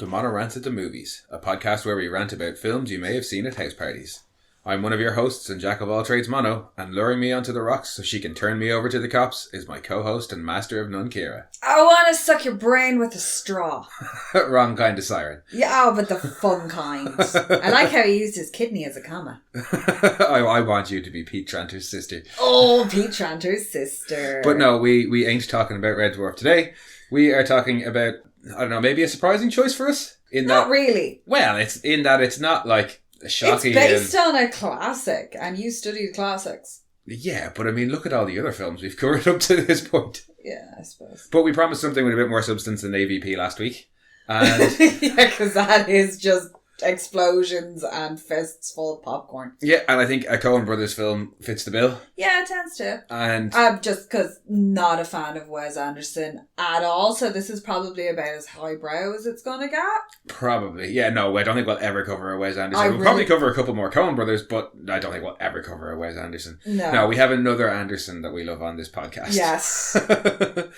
to MonoRants at the Movies, a podcast where we rant about films you may have seen at house parties. I'm one of your hosts and jack of all trades, Mono, and luring me onto the rocks so she can turn me over to the cops is my co-host and master of none, Kira. I want to suck your brain with a straw. Wrong kind of siren. Yeah, but the fun kind. I like how he used his kidney as a comma. I want you to be Pete Tranter's sister. Oh, Pete Tranter's sister. But no, we ain't talking about Red Dwarf today. We are talking about, I don't know, maybe a surprising choice for us? Not really. Well, it's in that it's not like shocking. It's based on a classic, and you studied classics. Yeah, but I mean, look at all the other films we've covered up to this point. Yeah, I suppose. But we promised something with a bit more substance than AVP last week. And yeah, because that is just explosions and fists full of popcorn. Yeah, and I think a Coen Brothers film fits the bill. Yeah, it tends to. And I'm just because not a fan of Wes Anderson at all, so this is probably about as highbrow as it's going to get. Probably. Yeah, no, I don't think we'll ever cover a Wes Anderson. We'll probably cover a couple more Coen Brothers, but I don't think we'll ever cover a Wes Anderson. No, we have another Anderson that we love on this podcast. Yes. Mortal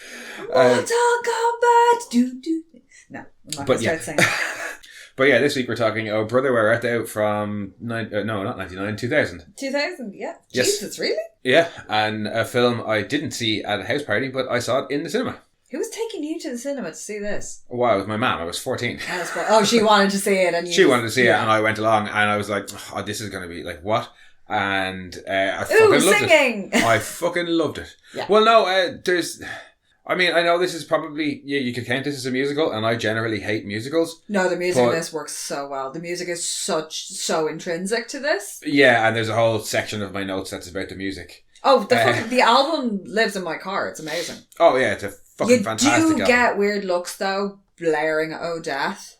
Kombat! No, I'm not going to start saying that. But yeah, this week we're talking Oh Brother, Where Art Thou from, not 99, 2000. 2000, yeah. Yes. Jesus, really? Yeah, and a film I didn't see at a house party, but I saw it in the cinema. Who was taking you to the cinema to see this? Well, it was my mum. I was 14. Oh, she wanted to see it. And she wanted to see it, and I went along, and I was like, oh, this is going to be like, what? And I fucking loved singing. it. I fucking loved it. Yeah. Well, no, I mean, I know this is probably, you could count this as a musical, and I generally hate musicals. No, the music in this works so well. The music is so intrinsic to this. Yeah, and there's a whole section of my notes that's about the music. Oh, the album lives in my car. It's amazing. Oh, yeah, it's a fucking fantastic album. You do get weird looks, though, blaring Oh Death.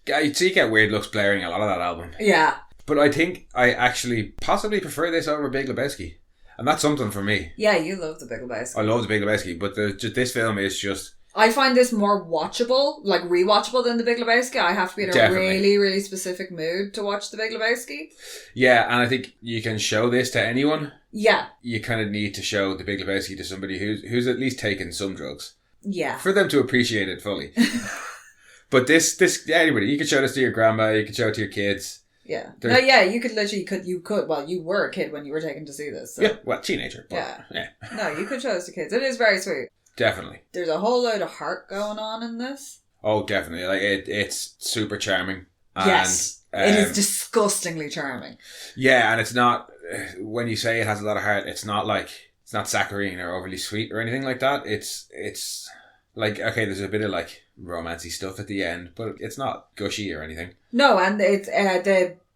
Yeah, you get weird looks blaring a lot of that album. Yeah. But I think I actually possibly prefer this over Big Lebowski. And that's something for me. Yeah, you love The Big Lebowski. I love The Big Lebowski, but this film is just... I find this more watchable, like rewatchable than The Big Lebowski. I have to be in a really, really specific mood to watch The Big Lebowski. Yeah, and I think you can show this to anyone. Yeah. You kind of need to show The Big Lebowski to somebody who's at least taken some drugs. Yeah. For them to appreciate it fully. But this anybody, you could show this to your grandma, you could show it to your kids. Yeah. No, yeah, you could, well, you were a kid when you were taken to see this. So. Yeah, well, teenager. But, yeah. No, you could show this to kids. It is very sweet. Definitely. There's a whole load of heart going on in this. Oh, definitely. Like, it's super charming. And, yes. It is disgustingly charming. Yeah, and it's not, when you say it has a lot of heart, it's not saccharine or overly sweet or anything like that. It's like, okay, there's a bit of like romancy stuff at the end, but it's not gushy or anything. No, and it's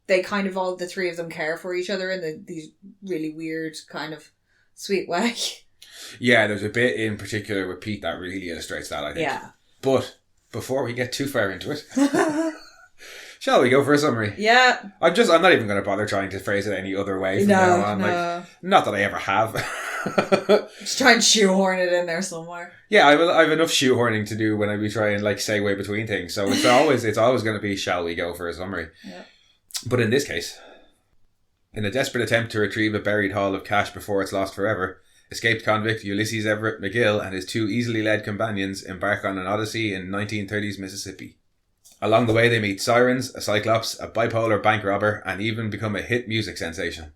they kind of all the three of them care for each other in these really weird kind of sweet way. Yeah, there's a bit in particular with Pete that really illustrates that, I think. Yeah. But before we get too far into it, shall we go for a summary? Yeah. I'm not even going to bother trying to phrase it any other way from now on. No. Like, not that I ever have. Just try and shoehorn it in there somewhere. Yeah, I have enough shoehorning to do when I try and like segue between things. So it's always going to be, shall we go for a summary? Yeah. But in this case, in a desperate attempt to retrieve a buried haul of cash before it's lost forever, escaped convict Ulysses Everett McGill and his two easily led companions embark on an odyssey in 1930s Mississippi. Along the way they meet sirens, a cyclops, a bipolar bank robber, and even become a hit music sensation.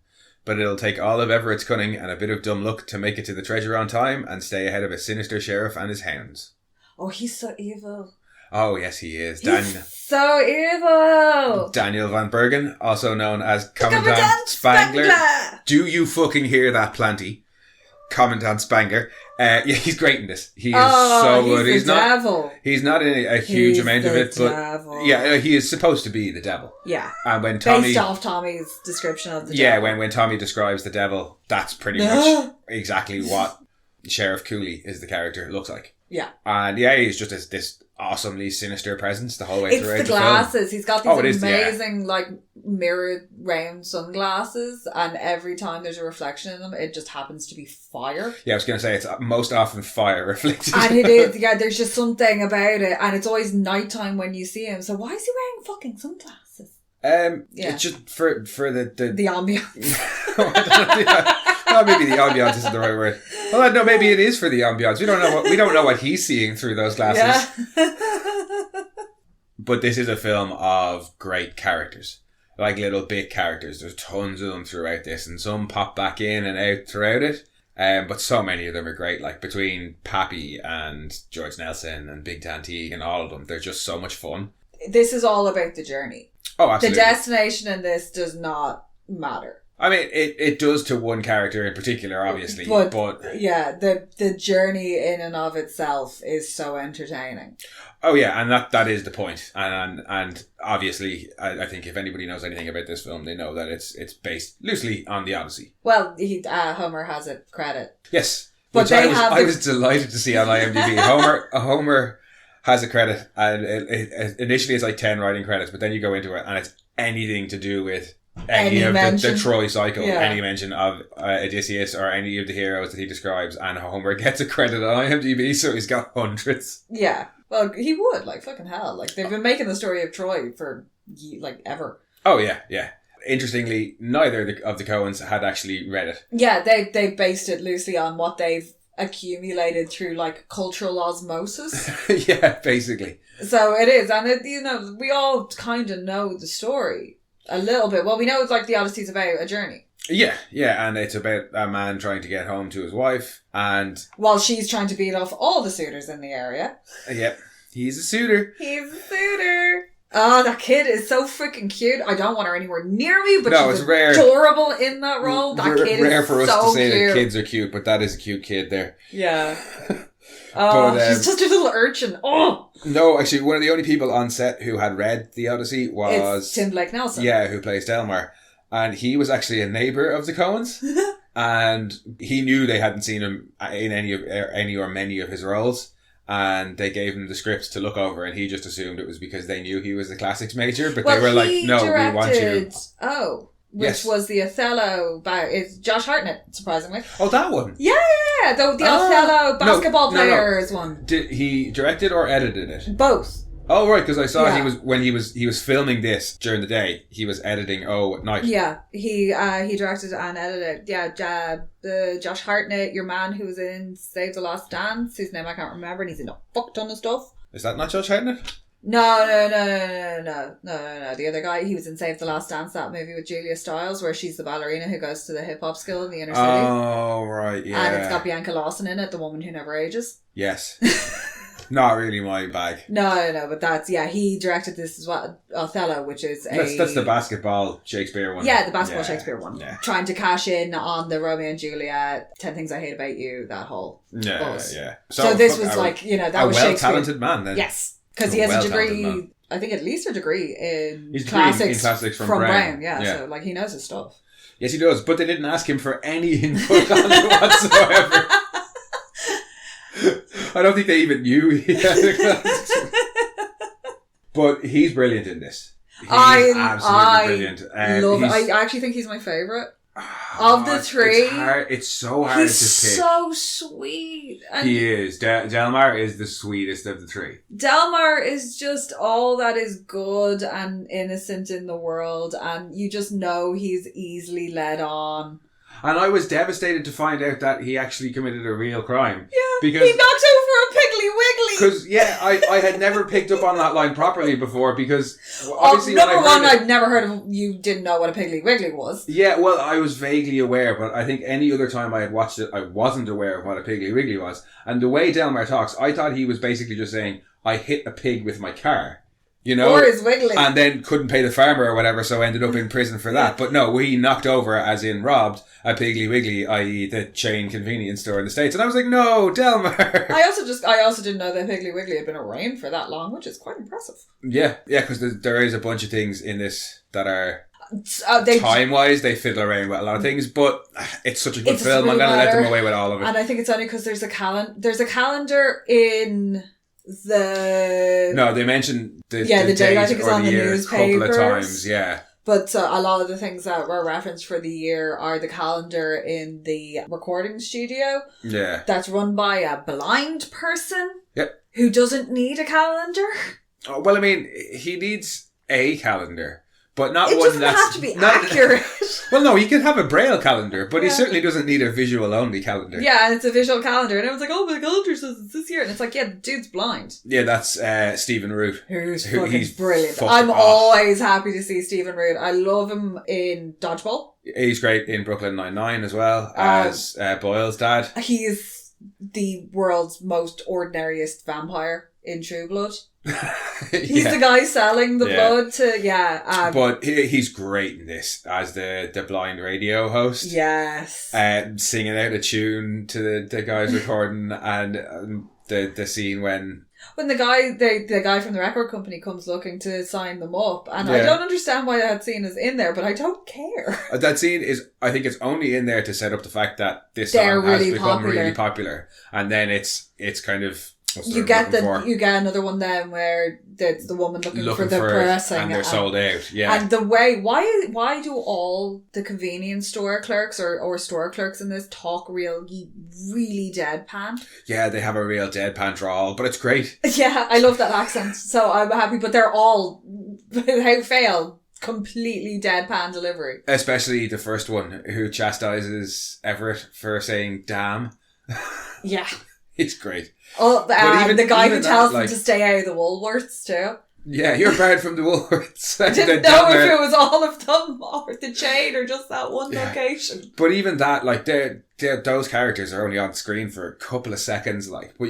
But it'll take all of Everett's cunning and a bit of dumb luck to make it to the treasure on time and stay ahead of a sinister sheriff and his hounds. Oh, he's so evil. Oh, yes, he is. He's so evil. Daniel Van Bergen, also known as Commandant Spangler. Do you fucking hear that, Planty? Commandant Spangler. Yeah, he's great in this. He is so good. He's the devil. He's not in a huge amount of it, but yeah, he is supposed to be the devil. Yeah. And when Tommy, based off Tommy's description of the devil. Yeah, when Tommy describes the devil, that's pretty much exactly what Sheriff Cooley is the character looks like. Yeah. And yeah, he's just this awesomely sinister presence the whole way through the glasses. film. He's got these amazing like mirrored round sunglasses, and every time there's a reflection in them, it just happens to be fire. Yeah, I was going to say it's most often fire reflected. And it is, yeah, there's just something about it, and it's always nighttime when you see him. So why is he wearing fucking sunglasses? It's just for the ambience. Well, maybe the ambiance isn't the right word. Well, no, maybe it is for the ambiance. We don't know what he's seeing through those glasses. Yeah. But this is a film of great characters. Like little bit characters. There's tons of them throughout this, and some pop back in and out throughout it. But so many of them are great. Like between Pappy and George Nelson and Big Tanty and all of them, they're just so much fun. This is all about the journey. Oh, absolutely. The destination in this does not matter. I mean, it does to one character in particular, obviously. But yeah, the journey in and of itself is so entertaining. Oh yeah, and that is the point. And obviously, I think if anybody knows anything about this film, they know that it's based loosely on the Odyssey. Well, Homer has a credit. Yes, but which I was delighted to see on IMDb. Homer has a credit, and it initially it's like 10 writing credits, but then you go into it, and it's anything to do with any of the Troy cycle, any mention of Odysseus or any of the heroes that he describes, and Homer gets a credit on IMDb, so he's got hundreds. Yeah, well, he would, like, fucking hell. Like, they've been making the story of Troy for, like, ever. Oh, yeah. Interestingly, neither of the Coens had actually read it. Yeah, they based it loosely on what they've accumulated through, like, cultural osmosis. Yeah, basically. So it is, and we all kind of know the story. A little bit. Well, we know it's like the Odyssey's about a journey. Yeah, and it's about a man trying to get home to his wife, and while she's trying to beat off all the suitors in the area. Yep, he's a suitor. Oh, that kid is so freaking cute. I don't want her anywhere near me, but she's rare. Adorable in that role. That kid is rare for us so to say cute. that kids are cute, but that is a cute kid there. Yeah. Oh, she's just a little urchin. Oh! No, actually, one of the only people on set who had read The Odyssey was... It's Tim Blake Nelson. Yeah, who plays Delmar. And he was actually a neighbour of the Coens. And he knew they hadn't seen him in any or many of his roles. And they gave him the scripts to look over, and he just assumed it was because they knew he was a classics major. But they were like, no, we want you. Oh. Which was the Othello it's Josh Hartnett, surprisingly. Oh, that one? Yeah. The Othello basketball players one. Did he directed or edited it? Both. Oh, right, because I saw he was filming this during the day. He was editing at night. Yeah, he directed and edited. Yeah, Josh Hartnett, your man who was in Save the Last Dance, whose name I can't remember, and he's in a fuck ton of stuff. Is that not Josh Hartnett? No. The other guy, he was in Save the Last Dance, that movie with Julia Stiles, where she's the ballerina who goes to the hip hop school in the inner city. Oh, right, yeah. And it's got Bianca Lawson in it, the woman who never ages. Yes. Not really my bag. No, but he directed this as well, Othello, which is that's the basketball Shakespeare one. Yeah, the basketball Shakespeare one. Yeah. Trying to cash in on the Romeo and Juliet, 10 Things I Hate About You, that whole buzz. Yeah. So this was that was Shakespeare. A well-talented man then. Yes, because he has a degree, I think at least a degree in classics from Brown. Yeah, so he knows his stuff. Yes, he does, but they didn't ask him for any input on it whatsoever. I don't think they even knew he had a classics. But he's brilliant in this. He's absolutely brilliant. I actually think he's my favourite. Of the three. It's so hard to pick. He's so sweet. And he is. Delmar is the sweetest of the three. Delmar is just all that is good and innocent in the world, and you just know he's easily led on. And I was devastated to find out that he actually committed a real crime. Yeah, because he knocked over a Piggly Wiggly. Because, I had never picked up on that line properly before because... obviously I'd never heard of... You didn't know what a Piggly Wiggly was. Yeah, well, I was vaguely aware, but I think any other time I had watched it, I wasn't aware of what a Piggly Wiggly was. And the way Delmar talks, I thought he was basically just saying, I hit a pig with my car. You know, or his wiggly. And then couldn't pay the farmer or whatever, so ended up in prison for that. But no, he knocked over, as in robbed, a Piggly Wiggly, i.e. the chain convenience store in the States. And I was like, no, Delmar. I also didn't know that Piggly Wiggly had been around for that long, which is quite impressive. Yeah, because there is a bunch of things in this that are... time-wise, they fiddle around with a lot of things, but it's such a good film, I'm going to let them away with all of it. And I think it's only because there's a calendar in... they mentioned the date I think is on the newspapers a couple of times, yeah. But a lot of the things that were referenced for the year are the calendar in the recording studio. Yeah. That's run by a blind person. Yep. Who doesn't need a calendar. Oh, well, I mean, he needs a calendar. But not It one doesn't that's... have to be accurate. Well, no, he can have a braille calendar, but he Yeah. certainly doesn't need a visual-only calendar. Yeah, and it's a visual calendar. And everyone's like, oh, my calendar says it's this year. And it's like, yeah, the dude's blind. Yeah, that's Stephen Root. Who's Who- fucking he's brilliant. fucking I'm off. always happy to see Stephen Root. I love him in Dodgeball. He's great in Brooklyn Nine-Nine as well, Um, as Boyle's dad. He's the world's most ordinariest vampire in True Blood. He's the guy selling the blood to, but he's great in this as the blind radio host. Yes. Singing out a tune to the guys recording, and the scene when the guy from the record company comes looking to sign them up, and I Yeah. don't understand why that scene is in there, but I don't care. that scene is, I think it's only in there to set up the fact that this They're song has really become popular. really popular, and then it's kind of what's the You word get I'm looking for? you get another one then where it's the woman looking for looking the for it, pressing, and they're sold out. Yeah, And the way why do all the convenience store clerks or store clerks in this talk really deadpan? yeah, they have a real deadpan drawl, but it's great. Yeah, I love that accent, so I'm happy. But they're all without fail completely deadpan delivery. Especially the first one, who chastises Everett for saying "damn." Yeah. He's great. Oh, even- the guy who even tells that, them to stay out of the Woolworths too. Yeah, you're barred from the Woolworths. I didn't know if it was all of them or the chain or just that one location. But even that, like, those characters are only on screen for a couple of seconds, like, but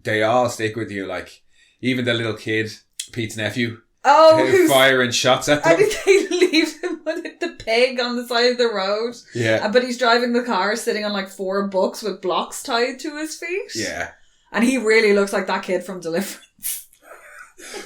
they all stick with you, like, even the little kid, Pete's nephew, who's firing shots at them. I think they leave him with the pig on the side of the road. Yeah. But he's driving the car sitting on like 4 books with blocks tied to his feet. Yeah. And he really looks like that kid from Deliverance.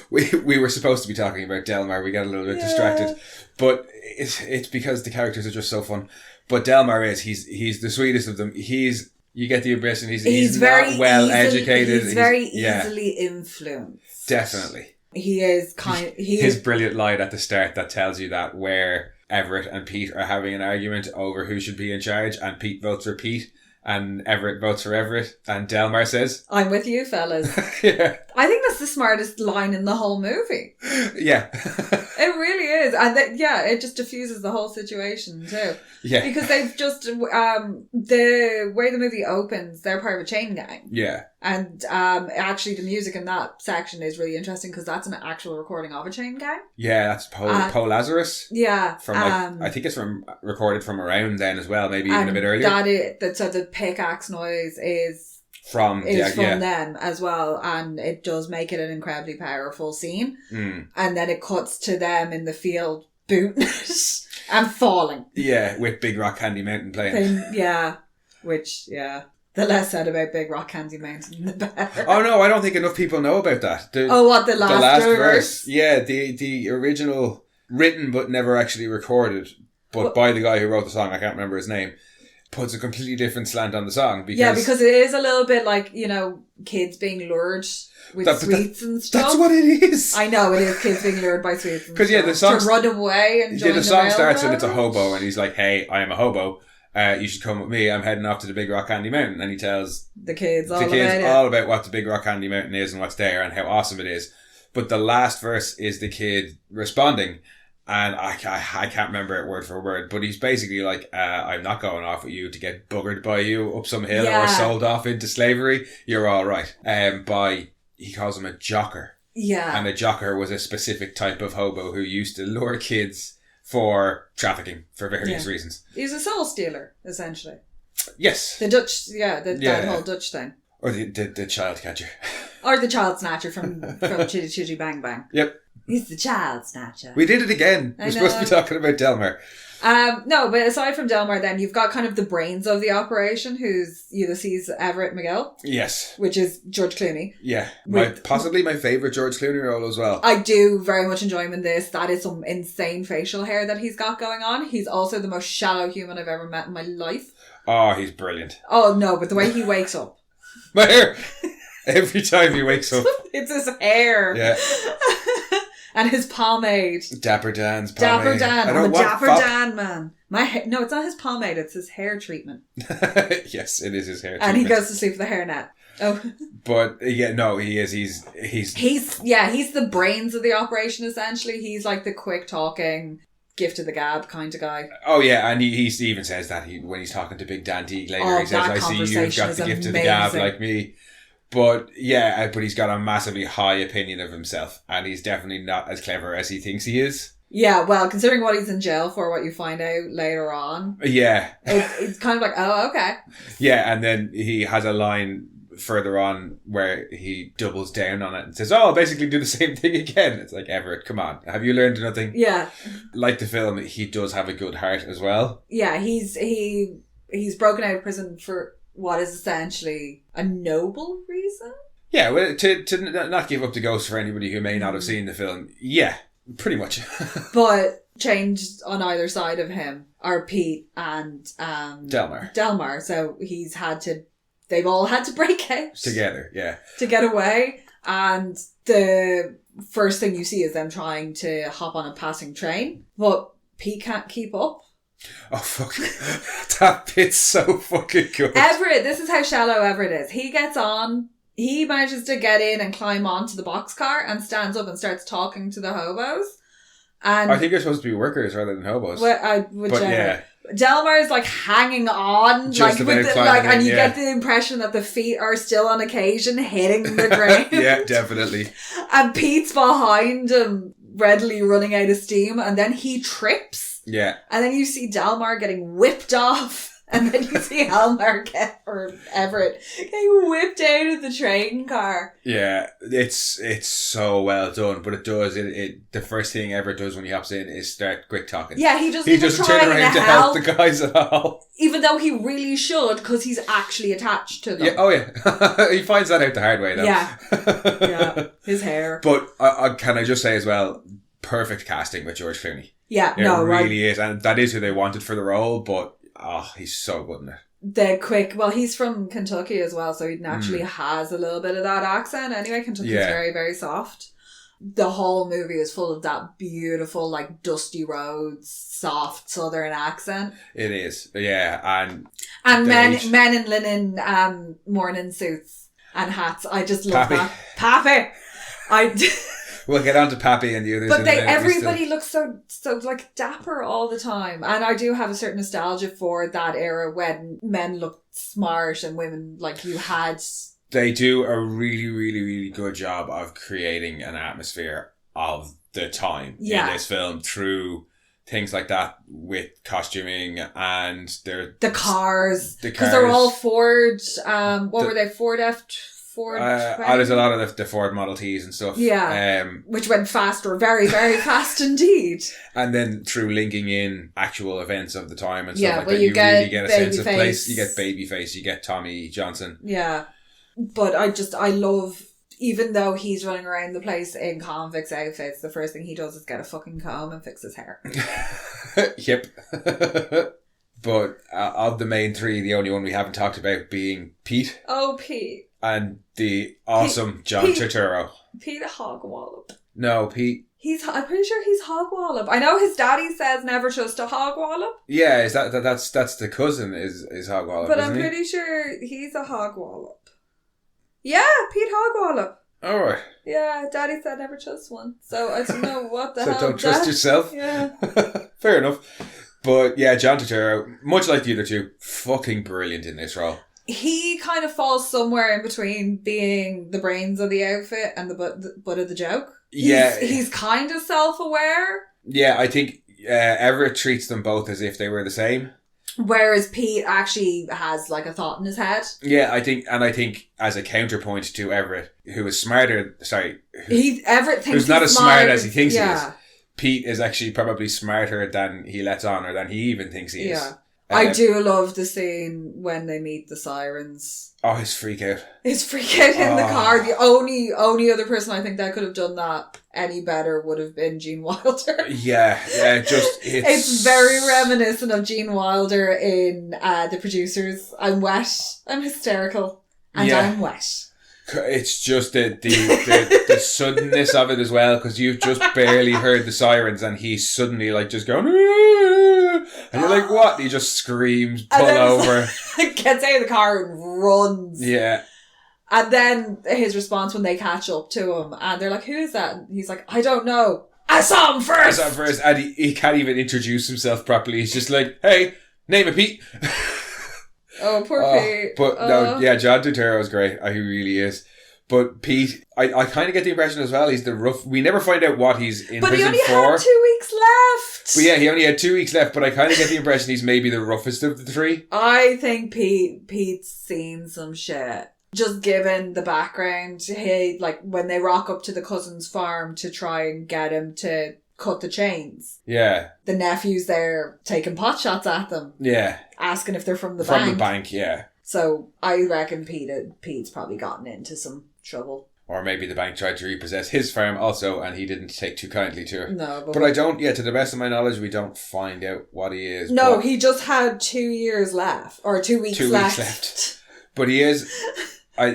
We were supposed to be talking about Delmar. We got a little bit distracted. But it's because the characters are just so fun. But Delmar he's the sweetest of them. You get the impression he's very not well educated. He's very easily influenced. Definitely. He is His brilliant line at the start that tells you that, where Everett and Pete are having an argument over who should be in charge, and Pete votes for Pete, and Everett votes for Everett, and Delmar says, I'm with you, fellas. Yeah. I think that's the smartest line in the whole movie. Yeah. It really is. And it just diffuses the whole situation too. Yeah. Because they've just, the way the movie opens, they're part of a chain gang. Yeah. And actually the music in that section is really interesting because that's an actual recording of a chain gang. Yeah, that's Poe Lazarus. Yeah. From I think it's recorded from around then as well, maybe even a bit earlier. So the pickaxe noise is from them as well, and it does make it an incredibly powerful scene. And then it cuts to them in the field booting it and falling. Yeah, with Big Rock Candy Mountain playing. The less said about Big Rock Candy Mountain, the better. Oh no, I don't think enough people know about that. The last verse? Yeah, the original, written but never actually recorded, but by the guy who wrote the song, I can't remember his name, puts a completely different slant on the song. Because it is a little bit like, kids being lured with sweets and stuff. That's what it is. I know, it is kids being lured by sweets and stuff. Because the song... To run away and join the song the starts and it's a hobo, and he's like, hey, I am a hobo. You should come with me. I'm heading off to the Big Rock Candy Mountain. And he tells the kids all about what the Big Rock Candy Mountain is and what's there and how awesome it is. But the last verse is the kid responding. And I can't remember it word for word, but he's basically like, I'm not going off with you to get buggered by you up some hill or sold off into slavery. You're all right. He calls him a jocker. Yeah. And a jocker was a specific type of hobo who used to lure kids for trafficking for various reasons. He was a soul stealer, essentially. Yes. The Dutch, that whole Dutch thing. Or the child catcher. Or the child snatcher from Chitty Chitty Bang Bang. Yep. He's the child snatcher. We did it again. We're supposed to be talking about Delmar. No, but aside from Delmar, then you've got kind of the brains of the operation, who's Ulysses Everett McGill. Yes. Which is George Clooney. Yeah. Possibly my favourite George Clooney role as well. I do very much enjoy him in this. That is some insane facial hair that he's got going on. He's also the most shallow human I've ever met in my life. Oh, he's brilliant. Oh, no, but the way he wakes up. My hair. Every time he wakes up. It's his hair. Yeah. And his pomade. Dapper Dan's pomade. Dapper Dan. I'm a Dapper fop. Dan man. No, it's not his pomade. It's his hair treatment. Yes, it is his hair treatment. And he goes to sleep with a hairnet. Oh. But yeah, no, he is. He's the brains of the operation, essentially. He's like the quick talking, gift of the gab kind of guy. Oh yeah, and he even says that when he's talking to Big Dan Teague later, he says, "I see you've got the gift of the gab like me." But yeah, but he's got a massively high opinion of himself, and he's definitely not as clever as he thinks he is. Yeah, well, considering what he's in jail for, what you find out later on. Yeah. It's kind of like, oh, okay. Yeah, and then he has a line further on where he doubles down on it and says, "Oh, I'll basically do the same thing again." It's like, Everett, come on. Have you learned nothing? Yeah. Like the film, he does have a good heart as well. Yeah, he's broken out of prison for what is essentially a noble reason. Yeah, well, to not give up the ghost for anybody who may not have seen the film. Yeah, pretty much. But changed on either side of him are Pete and Delmar. So they've all had to break out together, yeah, to get away. And the first thing you see is them trying to hop on a passing train, but Pete can't keep up. Oh fuck! That bit's so fucking good. Everett, this is how shallow Everett is. He gets on. He manages to get in and climb onto the boxcar and stands up and starts talking to the hobos. And I think they're supposed to be workers rather than hobos. Yeah. Delmar is like hanging on, just and you get the impression that the feet are still on occasion hitting the ground. Yeah, definitely. And Pete's behind him, readily running out of steam, and then he trips. Yeah. And then you see Delmar getting whipped off. And then you see Everett getting whipped out of the train car. Yeah, it's so well done, but it does. The first thing Everett does when he hops in is start quick talking. Yeah, he doesn't turn around to help the guys at all. Even though he really should, because he's actually attached to them. Yeah, oh yeah. He finds that out the hard way though. Yeah. Yeah, his hair. But can I just say as well, perfect casting with George Clooney. Yeah, it really is. And that is who they wanted for the role, but he's so good in it. He's from Kentucky as well, so he naturally has a little bit of that accent. Anyway, Kentucky's very, very soft. The whole movie is full of that beautiful, like, dusty roads, soft southern accent. It is, yeah. And men in linen morning suits and hats. I just love that. Pappy! We'll get on to Pappy and the others. But everybody looks so like dapper all the time. And I do have a certain nostalgia for that era when men looked smart and women like you had. They do a really, really, really good job of creating an atmosphere of the time in this film through things like that with costuming and the cars. Because they're all Ford. Were they? Ford there's a lot of the Ford Model Ts and stuff. Yeah. Which went faster, very, very fast indeed. And then through linking in actual events of the time and stuff like that, you really get a sense of place. You get Babyface, you get Tommy Johnson. Yeah. But I love, even though he's running around the place in convicts outfits, the first thing he does is get a fucking comb and fix his hair. Yep. But of the main three, the only one we haven't talked about being Pete. Oh, Pete. And the awesome John Turturro. Pete Hogwallop. No, Pete. I'm pretty sure he's Hogwallop. I know his daddy says never trust a Hogwallop. Yeah, is that's the cousin is Hogwallop. But I'm pretty sure he's a Hogwallop. Yeah, Pete Hogwallop. All right. Yeah, daddy said never trust one. So I don't know what the hell. So don't trust yourself. Yeah. Fair enough. But yeah, John Turturro, much like the other two, fucking brilliant in this role. He kind of falls somewhere in between being the brains of the outfit and the butt of the joke. He's kind of self-aware. Yeah, I think Everett treats them both as if they were the same. Whereas Pete actually has like a thought in his head. Yeah, I think as a counterpoint to Everett, who is smarter, Everett thinks who's not as smart as he thinks he is. Yeah. Pete is actually probably smarter than he lets on or than he even thinks he is. Yeah. I do love the scene when they meet the sirens. Oh, his freak out. His freak out in the car. The only other person I think that could have done that any better would have been Gene Wilder. Yeah, it's very reminiscent of Gene Wilder in The Producers. I'm wet, I'm hysterical, and I'm wet. It's just the suddenness of it as well, because you've just barely heard the sirens and he's suddenly like just going, Aah! And you're like, what? He just screams, pull over. Gets out of the car and runs. Yeah. And then his response when they catch up to him and they're like, who is that? And he's like, I don't know. I saw him first! And he can't even introduce himself properly. He's just like, hey, name it Pete. Oh, poor Pete. But no, yeah, John Turturro is great. He really is. But Pete, I kind of get the impression as well, he's the rough... We never find out what he's in prison for. But he only had 2 weeks left! But yeah, he only had 2 weeks left, but I kind of get the impression he's maybe the roughest of the three. I think Pete's seen some shit. Just given the background, when they rock up to the cousin's farm to try and get him to cut the chains. Yeah. The nephew's there taking pot shots at them. Yeah. Asking if they're from the bank. From the bank, yeah. So I reckon Pete's probably gotten into some trouble. Or maybe the bank tried to repossess his farm also and he didn't take too kindly to it. No, but I don't, to the best of my knowledge, we don't find out what he is. No, he just had 2 years left. Or 2 weeks left. 2 weeks left. But he is...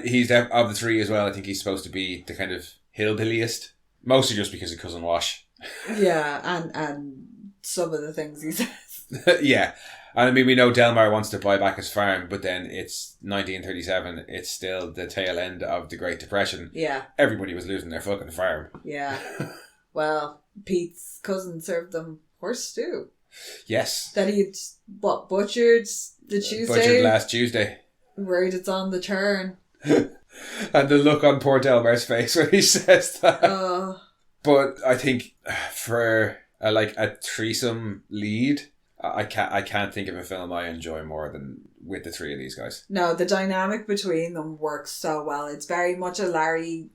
he's of the three as well. I think he's supposed to be the kind of hillbilliest, mostly just because of Cousin Wash. Yeah, and some of the things he says. Yeah, and I mean we know Delmar wants to buy back his farm, but then it's 1937. It's still the tail end of the Great Depression. Yeah, everybody was losing their fucking farm. Yeah, well, Pete's cousin served them horse stew. Yes, that he'd butchered the Tuesday. Butchered last Tuesday. Worried it's on the turn. And the look on poor Delmar's face when he says that. But I think for a threesome lead, I can't think of a film I enjoy more than with the three of these guys. No, the dynamic between them works so well. It's very much a Larry,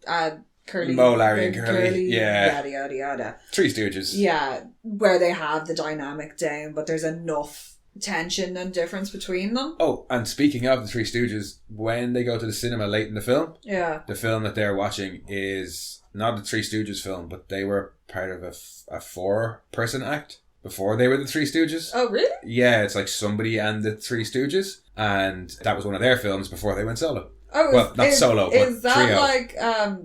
Curly. Mo, Larry and Curly. Yeah. Yada, yada, yada. Three Stooges. Yeah, where they have the dynamic down, but there's enough tension and difference between them. Oh, and speaking of the Three Stooges, when they go to the cinema late in the film, the film that they're watching is not the Three Stooges film, but they were part of a 4-person act before they were the Three Stooges. Oh, really? Yeah, it's like Somebody and the Three Stooges, and that was one of their films before they went solo. Oh, well, not solo, but is that trio. like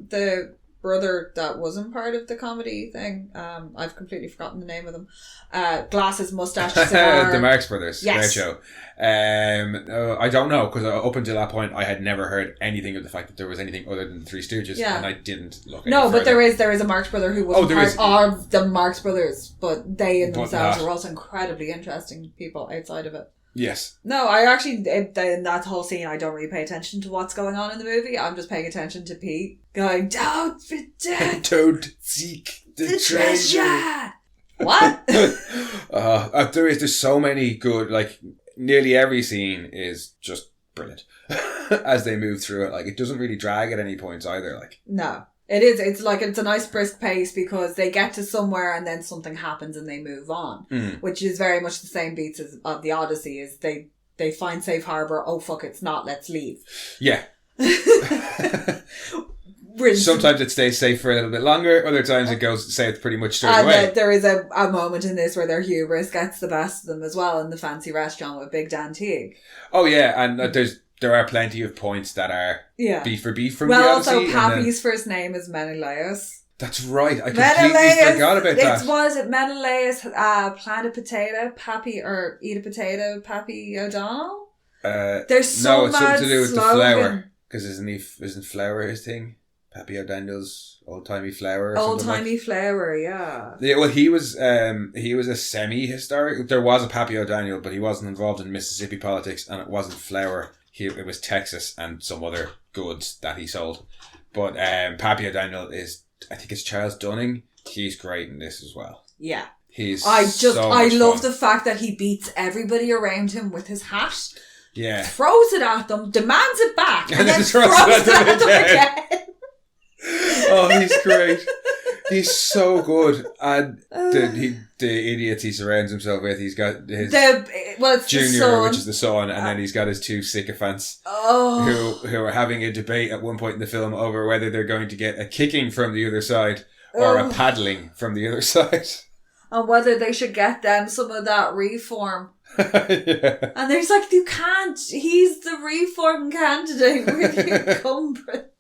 the brother that wasn't part of the comedy thing? I've completely forgotten the name of them. Glasses, mustache, cigar. The Marx Brothers. Yes. Great show. I don't know, because up until that point I had never heard anything of the fact that there was anything other than the Three Stooges, and I didn't look any further. But there is a Marx Brother who wasn't part of the Marx Brothers, but they in themselves were also incredibly interesting people outside of it. Yes. No, I actually, in that whole scene, I don't really pay attention to what's going on in the movie. I'm just paying attention to Pete going, don't don't seek the treasure. What? There's so many good, nearly every scene is just brilliant as they move through it. It doesn't really drag at any points either. No. It is. It's a nice brisk pace because they get to somewhere and then something happens and they move on, which is very much the same beats as of the Odyssey. Is they find safe harbor. Oh fuck, it's not. Let's leave. Yeah. Sometimes it stays safe for a little bit longer. Other times it goes south pretty much straight away. There is a moment in this where their hubris gets the best of them as well in the fancy restaurant with Big Dan Teague. Oh yeah, and there are plenty of points that are beat for beat from the Odyssey. Also Pappy's first name is Menelaus. That's right. I completely forgot about that. Was it Menelaus, plant a potato, Pappy, or eat a potato, Pappy O'Donnell? There's so much something to do with slogan. The flower. Because isn't flower his thing? Pappy O'Daniel's old-timey flower. Old-timey flower, yeah. Yeah, well, he was a semi-historic. There was a Pappy O'Daniel, but he wasn't involved in Mississippi politics, and it wasn't flour. It was Texas and some other goods that he sold. But Pappy O'Daniel I think it's Charles Dunning. He's great in this as well. Yeah. I love the fact that he beats everybody around him with his hat. Yeah. Throws it at them, demands it back, and then throws it at them again. Oh, he's great. He's so good. And the idiots he surrounds himself with, he's got his junior, which is the son, and then he's got his two sycophants who are having a debate at one point in the film over whether they're going to get a kicking from the other side or a paddling from the other side. And whether they should get them some of that reform. Yeah. And there's you can't. He's the reform candidate with your culprit.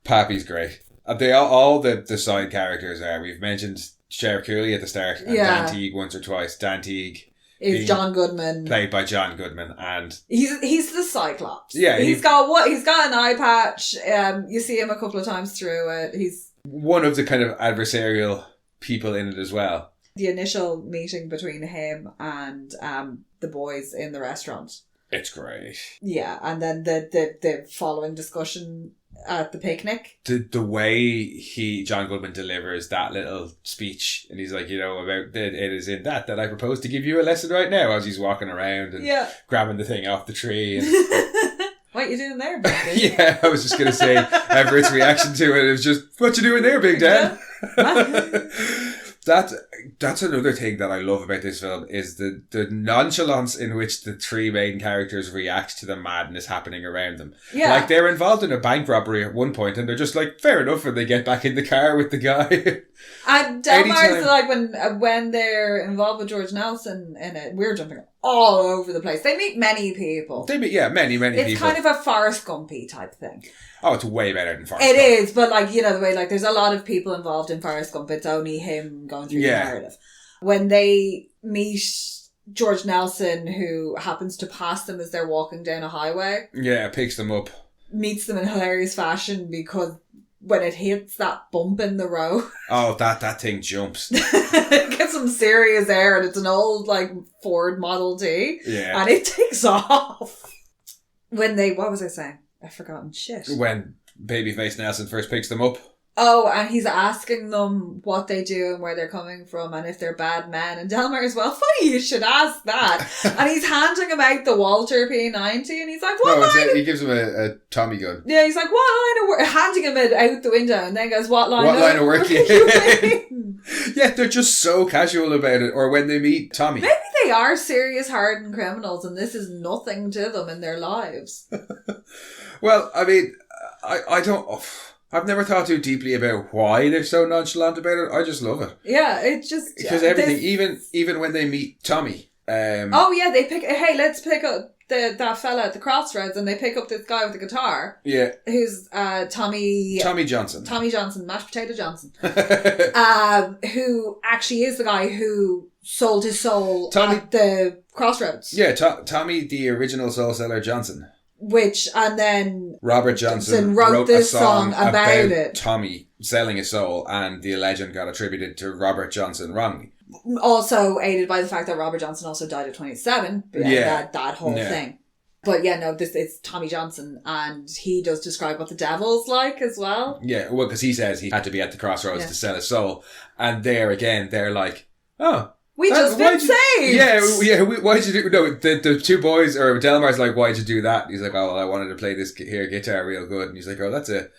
Pappy's great. They all the side characters are. We've mentioned Sheriff Cooley at the start and Dan Teague once or twice. Dan Teague is John Goodman, played by John Goodman, and he's the Cyclops. Yeah, he's got an eye patch. You see him a couple of times through it. He's one of the kind of adversarial people in it as well. The initial meeting between him and the boys in the restaurant. It's great. Yeah, and then the following discussion at the picnic. The way John Goodman delivers that little speech, and he's like, about it is in that I propose to give you a lesson right now, as he's walking around and grabbing the thing off the tree. And what you doing there, Big Dan? Yeah, I was just going to say, Everett's reaction to it was just, what you doing there, Big Dan? Yeah. That's another thing that I love about this film is the nonchalance in which the three main characters react to the madness happening around them. Yeah. Like, they're involved in a bank robbery at one point and they're just like, fair enough, and they get back in the car with the guy. And Delmar's like, when they're involved with George Nelson in it, we're jumping all over the place. They meet many people. Many people. It's kind of a Forrest Gumpy type thing. Oh, it's way better than Forrest Gump. It is, but the way, there's a lot of people involved in Forrest Gump. It's only him going through the narrative. When they meet George Nelson, who happens to pass them as they're walking down a highway. Yeah, picks them up. Meets them in hilarious fashion because when it hits that bump in the road. Oh, that thing jumps. It gets some serious air, and it's an old, Ford Model T. Yeah. And it takes off. What was I saying? I've forgotten shit. When Babyface Nelson first picks them up. Oh, and he's asking them what they do and where they're coming from and if they're bad men. And Delmar as well, funny you should ask that. And he's handing him out the Walter P90 and he's like, he gives him a Tommy gun. Yeah, he's like, what line of work? Handing him it out the window and then goes, what line of work? Yeah, they're just so casual about it. Or when they meet Tommy. Maybe they are serious hardened criminals and this is nothing to them in their lives. Well, I mean, I don't... I've never thought too deeply about why they're so nonchalant about it. I just love it. Yeah, it just... Because everything, even when they meet Tommy... they pick... Hey, let's pick up that fella at the crossroads, and they pick up this guy with a guitar. Yeah. Who's Tommy Johnson. Tommy Johnson, Mashed Potato Johnson. Who actually is the guy who sold his soul at the crossroads. Yeah, Tommy, the original soul seller Johnson. And then Robert Johnson wrote this song about it. Tommy selling his soul, and the legend got attributed to Robert Johnson wrongly. Also aided by the fact that Robert Johnson also died at 27. That whole thing. But it's Tommy Johnson, and he does describe what the devil's like as well. Yeah, well, because he says he had to be at the crossroads to sell his soul, and there again, they're like, oh... We just been saved! Yeah, why'd you do... No, the two boys, or Delmar's like, why'd you do that? And he's like, oh, well, I wanted to play this guitar real good. And he's like, oh, that's a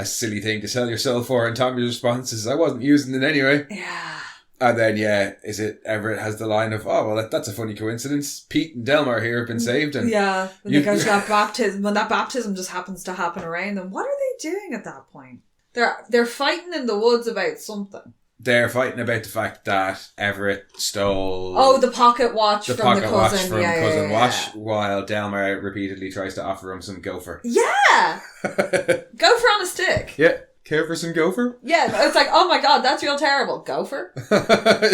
silly thing to sell your soul for. And Tommy's response is, I wasn't using it anyway. Yeah. And then, is it Everett has the line of, oh, well, that's a funny coincidence. Pete and Delmar here have been saved. And when they go to that baptism, when that baptism just happens to happen around them, what are they doing at that point? They're fighting in the woods about something. They're fighting about the fact that Everett stole... Oh, the pocket watch from the cousin. Cousin Wash, while Delmar repeatedly tries to offer him some gopher. Yeah! Gopher on a stick. Yeah. Care for some gopher? Yeah, it's like, oh my god, that's real terrible. Gopher?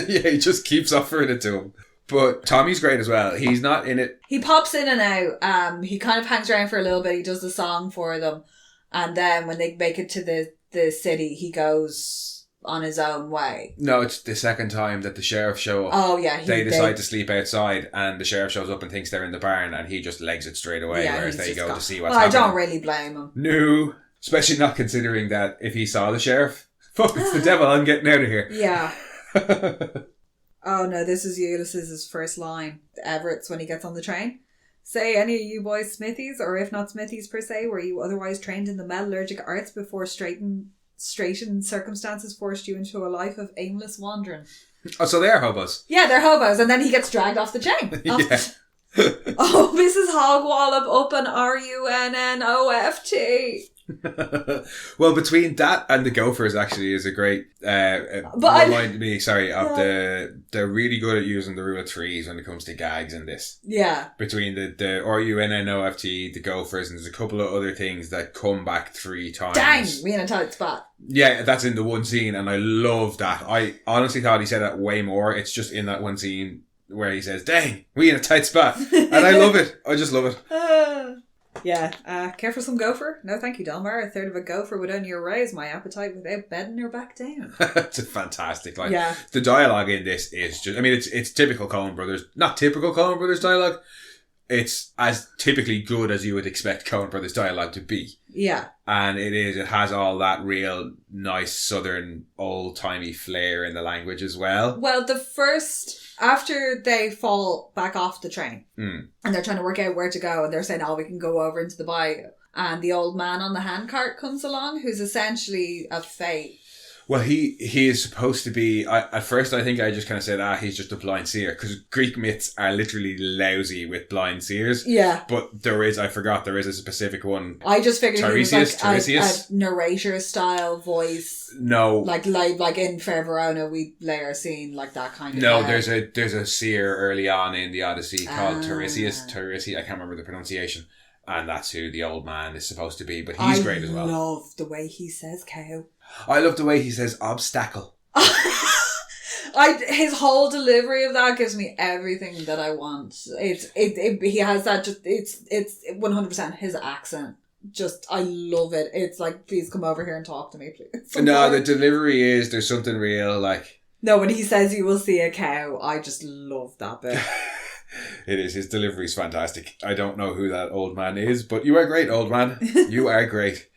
Yeah, he just keeps offering it to him. But Tommy's great as well. He's not in it. He pops in and out. He kind of hangs around for a little bit. He does the song for them. And then when they make it to the city, he goes... on his own way. No, it's the second time that the sheriff show up. Oh, yeah. They decide to sleep outside, and the sheriff shows up and thinks they're in the barn, and he just legs it straight away, whereas they go to see what's happening. I don't really blame him. No. Especially not considering that if he saw the sheriff, fuck, it's the devil, I'm getting out of here. Yeah. Oh, no, this is Ulysses' first line. Everett's when he gets on the train. Say, any of you boys smithies, or if not smithies per se, were you otherwise trained in the metallurgic arts before straitened circumstances forced you into a life of aimless wandering? Oh, so they're hobos. Yeah, they're hobos, and then he gets dragged off the chain. Oh, Mrs. Hogwallop up an RUNNOFT. Well, between that and the Gophers actually is a great remind me, they're really good at using the rule of threes when it comes to gags in this. Yeah. Between the RUNNOFT, the Gophers, and there's a couple of other things that come back 3 times. Dang, we in a tight spot. Yeah, that's in the one scene, and I love that. I honestly thought he said that way more. It's just in that one scene. where he says, "Dang, we in a tight spot," and I love it. I just love it. Care for some gopher? No, thank you, Delmar. A third of a gopher would only raise my appetite without bedding her back down. It's a fantastic line. Yeah. The dialogue in this is just, I mean, it's typical Coen Brothers. Not typical Coen Brothers dialogue. It's as typically good as you would expect Coen Brothers dialogue to be. Yeah. And it has all that real nice southern old-timey flair in the language as well. Well, after they fall back off the train and they're trying to work out where to go and they're saying, we can go over into the bayou. And the old man on the handcart comes along who's essentially a fae. Well, he is supposed to be... at first, I think I just kind of said, he's just a blind seer. Because Greek myths are literally lousy with blind seers. Yeah. But there is a specific one. I just figured Tiresias, he was like a narrator-style voice. No. Like in Fair Verona, we lay our scene like that kind of... No, there's a seer early on in the Odyssey called Tiresias. I can't remember the pronunciation. And that's who the old man is supposed to be. But he's great as well. I love the way he says cow. I love the way he says obstacle. His whole delivery of that gives me everything that I want. He has that it's 100% his accent. Just, I love it. It's like, please come over here and talk to me, please. No, the delivery is, there's something real, like... No, when he says you will see a cow, I just love that bit. It is. His delivery's fantastic. I don't know who that old man is, but you are great, old man. You are great.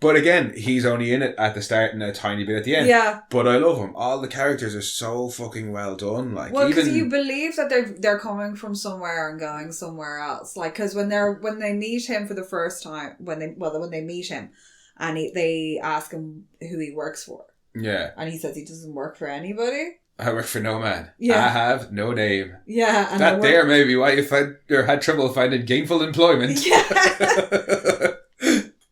But again, he's only in it at the start and a tiny bit at the end. Yeah. But I love him. All the characters are so fucking well done. Like, well, because you believe that they're coming from somewhere and going somewhere else. Like, because when they meet him for the first time, when they meet him, and they ask him who he works for. Yeah. And he says he doesn't work for anybody. I work for no man. Yeah. I have no name. Yeah. And that there may be why you had trouble finding gainful employment. Yeah.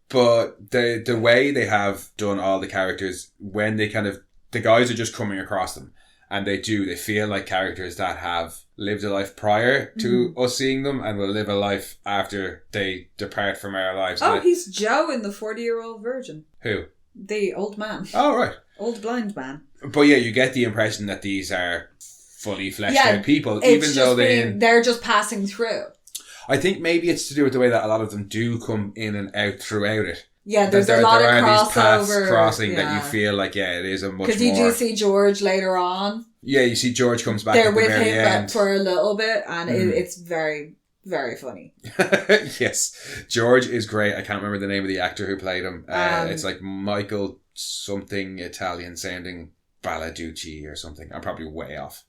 But the way they have done all the characters, when they the guys are just coming across them, and they feel like characters that have lived a life prior to us seeing them and will live a life after they depart from our lives. Oh, he's Joe in the 40-Year-Old Virgin. Who? The old man. Oh, right. Old blind man. But yeah, you get the impression that these are fully fleshed out people, even though they're just passing through. I think maybe it's to do with the way that a lot of them do come in and out throughout it. Yeah, there's a lot of crossover. These paths crossing that you feel like, it is a much more... Because you do see George later on. Yeah, you see George comes back They're at the very with him end. for a little bit, and it's very, very funny. Yes. George is great. I can't remember the name of the actor who played him. It's like Michael something Italian sounding Balladucci or something. I'm probably way off.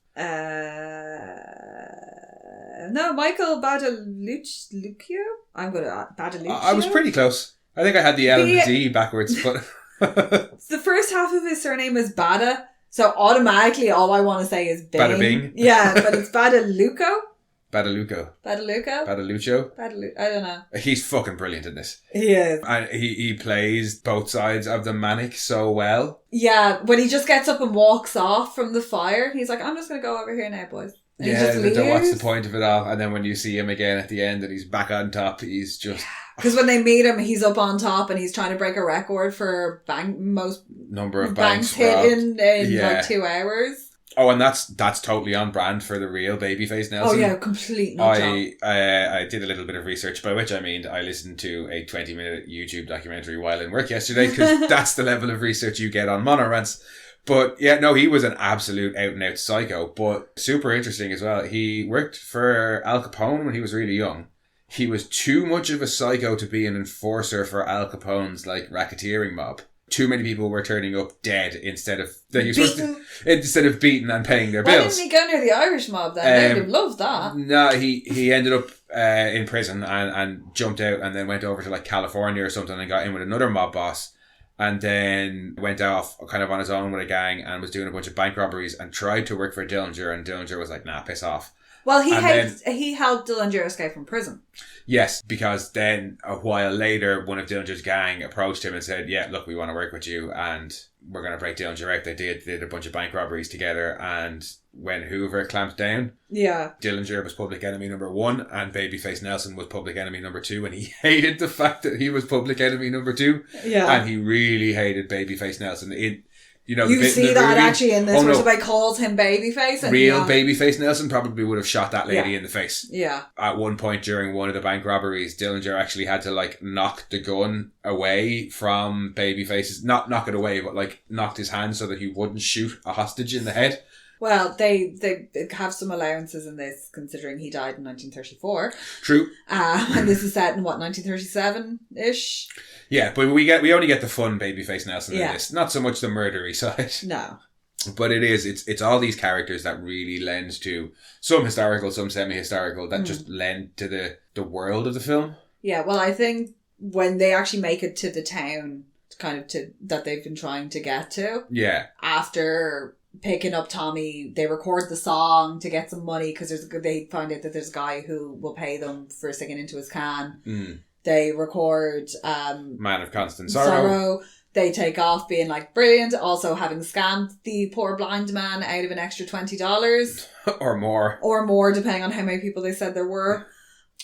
No, Michael Badaluccio? I'm going to... Badaluccio? I was pretty close. I think I had the L and the D backwards, but... The first half of his surname is Bada, so automatically all I want to say is Bing. Bada Bing? Yeah, but it's Badaluccio? Badaluccio. I don't know. He's fucking brilliant in this. He is. And he plays both sides of the manic so well. Yeah, when he just gets up and walks off from the fire, he's like, I'm just going to go over here now, boys. And what's the point of it all? And then when you see him again at the end and he's back on top, he's just... Because when they meet him, he's up on top and he's trying to break a record for most number of banks hidden in like 2 hours. Oh, and that's totally on brand for the real Babyface Nelson. Oh yeah, completely. I did a little bit of research, by which I mean I listened to a 20-minute YouTube documentary while in work yesterday, because that's the level of research you get on MonoRants. But yeah, no, he was an absolute out-and-out psycho, but super interesting as well. He worked for Al Capone when he was really young. He was too much of a psycho to be an enforcer for Al Capone's like racketeering mob. Too many people were turning up dead instead of beaten and paying their bills. Why didn't he go near the Irish mob then? They would have loved that. No, he ended up in prison and jumped out and then went over to like California or something and got in with another mob boss. And then went off kind of on his own with a gang and was doing a bunch of bank robberies and tried to work for Dillinger, and Dillinger was like, nah, piss off. Well, he helped Dillinger escape from prison. Yes, because then a while later, one of Dillinger's gang approached him and said, yeah, look, we want to work with you and we're going to break Dillinger out. They did a bunch of bank robberies together, and when Hoover clamped down, Dillinger was public enemy number 1 and Babyface Nelson was public enemy number 2, and he hated the fact that he was public enemy number 2. Yeah. And he really hated Babyface Nelson. You know, you the bit see in the that movie, actually in this, oh, where no, somebody calls him babyface. And real babyface Nelson probably would have shot that lady Yeah. in the face. Yeah. At one point during one of the bank robberies, Dillinger actually had to like knock the gun away from Babyface's, not knock it away, but like knocked his hand so that he wouldn't shoot a hostage in the head. Well, they have some allowances in this, considering he died in 1934. True. And this is set in, what, 1937-ish? Yeah, but we only get the fun Babyface Nelson in this. Not so much the murdery side. No. But it's all these characters that really lend to some historical, some semi-historical, that just lend to the world of the film. Yeah, well, I think when they actually make it to the town, that they've been trying to get to. Yeah. After picking up Tommy, they record the song to get some money, because they find out that there's a guy who will pay them for singing into his can. Mm. They record Man of Constant Sorrow. They take off being like, brilliant, also having scammed the poor blind man out of an extra $20. Or more. Or more, depending on how many people they said there were.